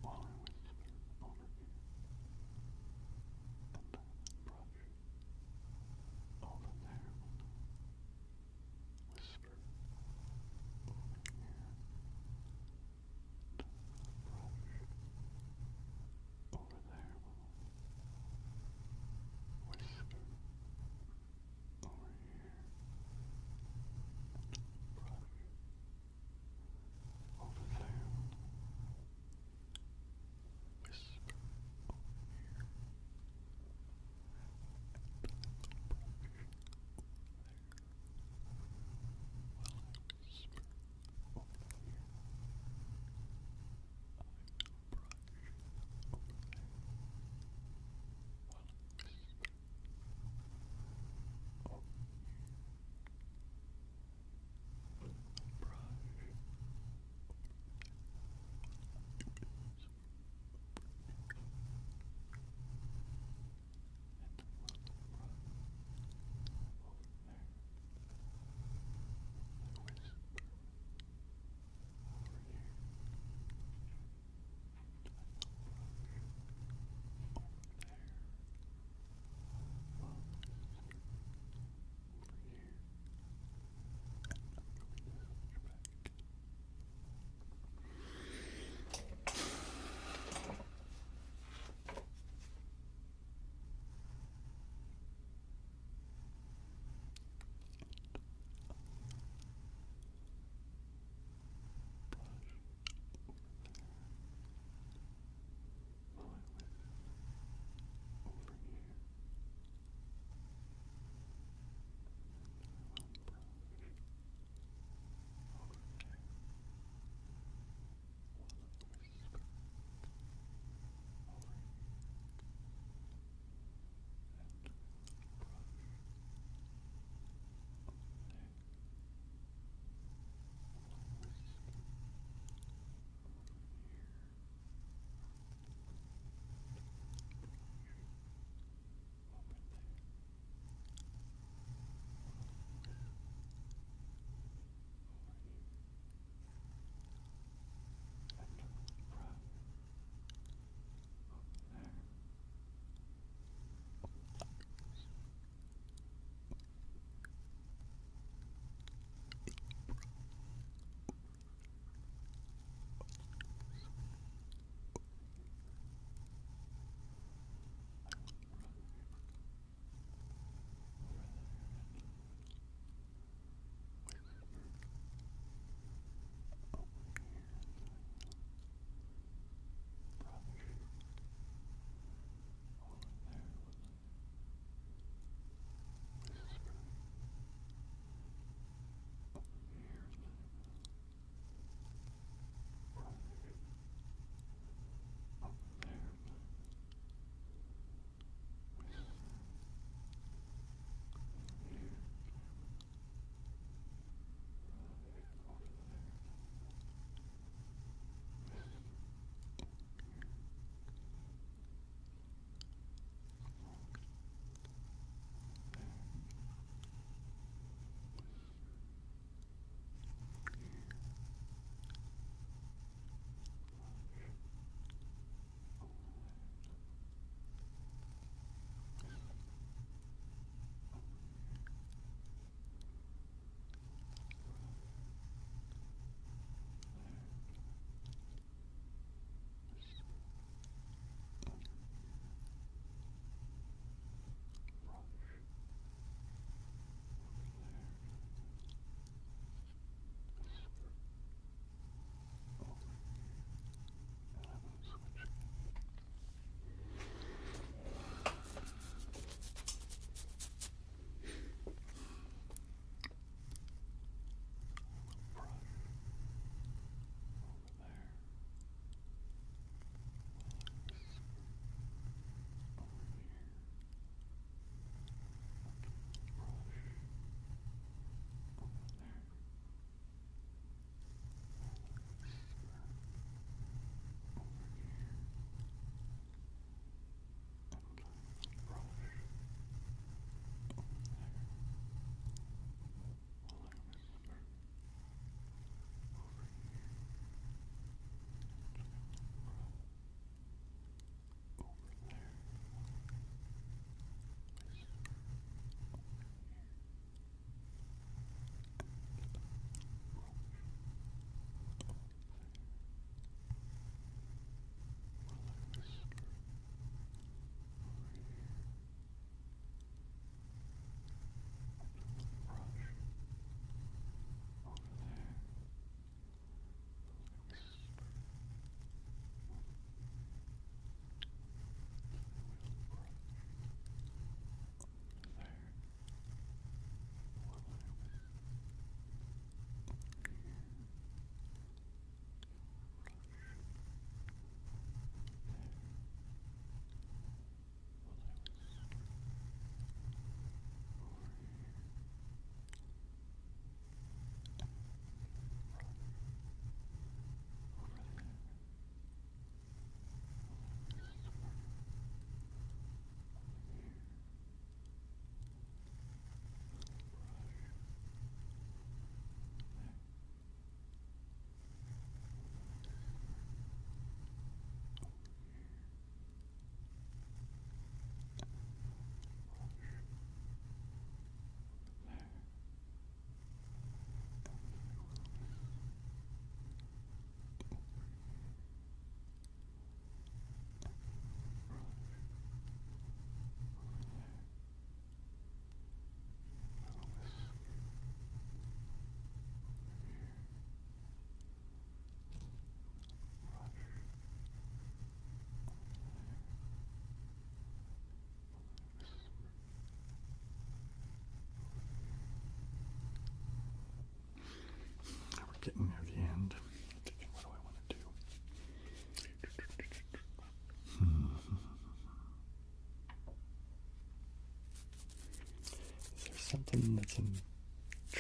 while I whisper over here, and brush over there, whisper over here, brush over there.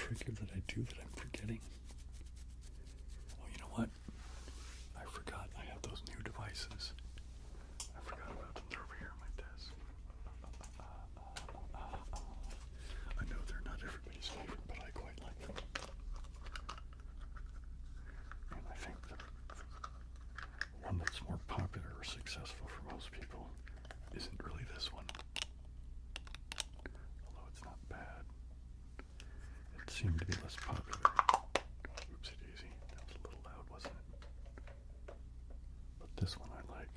trigger that I do that I'm forgetting? Oh, you know what? I forgot I have those new devices. I forgot about them. They're over here on my desk. I know they're not everybody's favorite, but I quite like them. And I think the one that's more popular or successful for most people isn't really this one. Although it's not bad. It seemed to be less popular. Oopsie daisy. That was a little loud, wasn't it? But this one I like.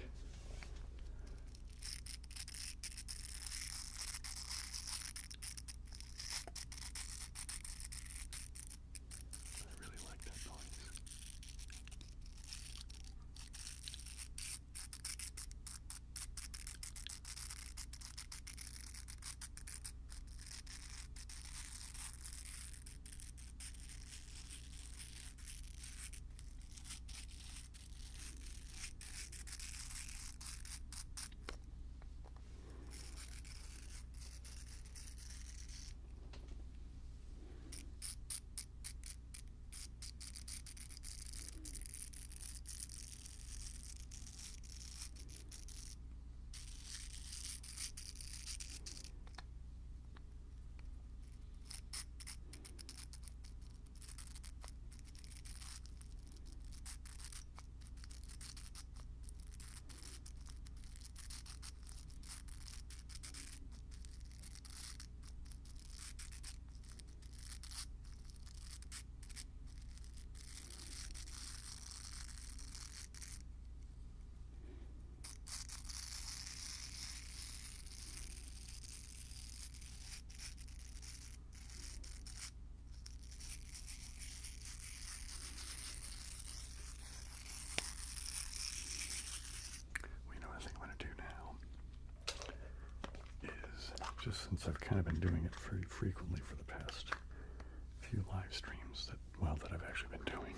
I really like that noise. Just since I've kind of been doing it pretty frequently for the past few live streams that I've actually been doing,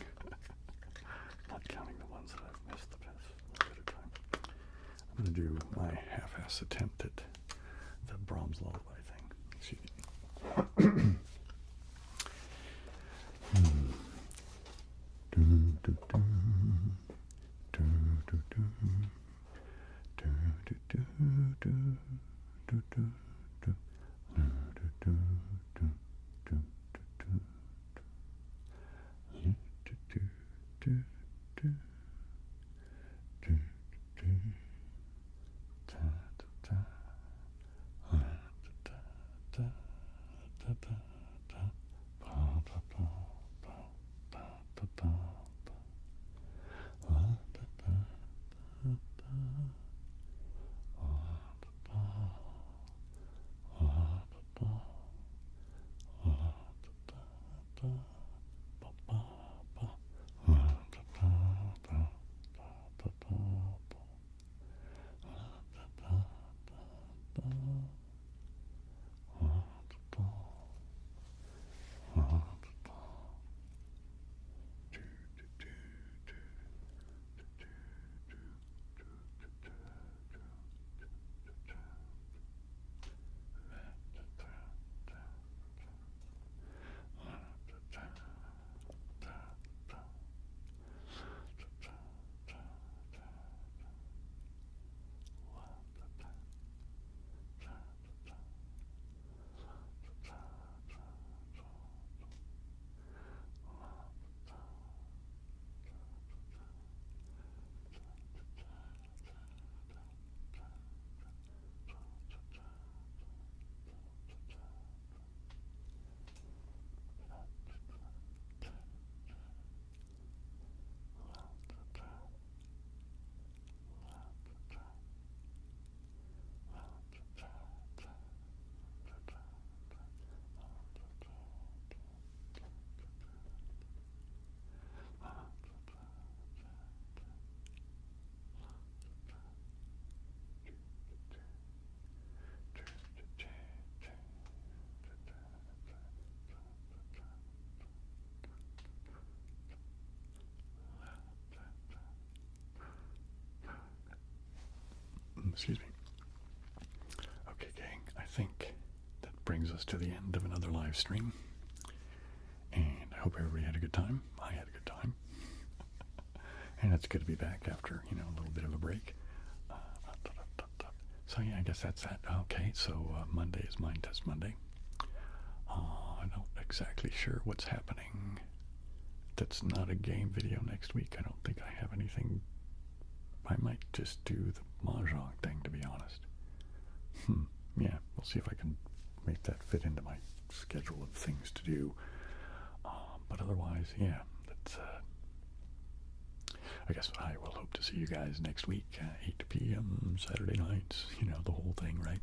not counting the ones that I've missed the past little bit of time. I'm going to do my half-ass attempt at the Brahms lullaby thing. Excuse me. Excuse me. Okay, gang, I think that brings us to the end of another live stream. hope everybody had a good time. I had a good time. And it's good to be back after, a little bit of a break. So yeah, I guess that's that. Okay, so Monday is Mind Test Monday. I'm not exactly sure what's happening. That's not a game video next week. I don't think I have anything. I might just do the Mahjong thing, to be honest. Yeah, we'll see if I can make that fit into my schedule of things to do. But otherwise, yeah, that's, I guess I will hope to see you guys next week, 8 p.m. Saturday nights, the whole thing, right?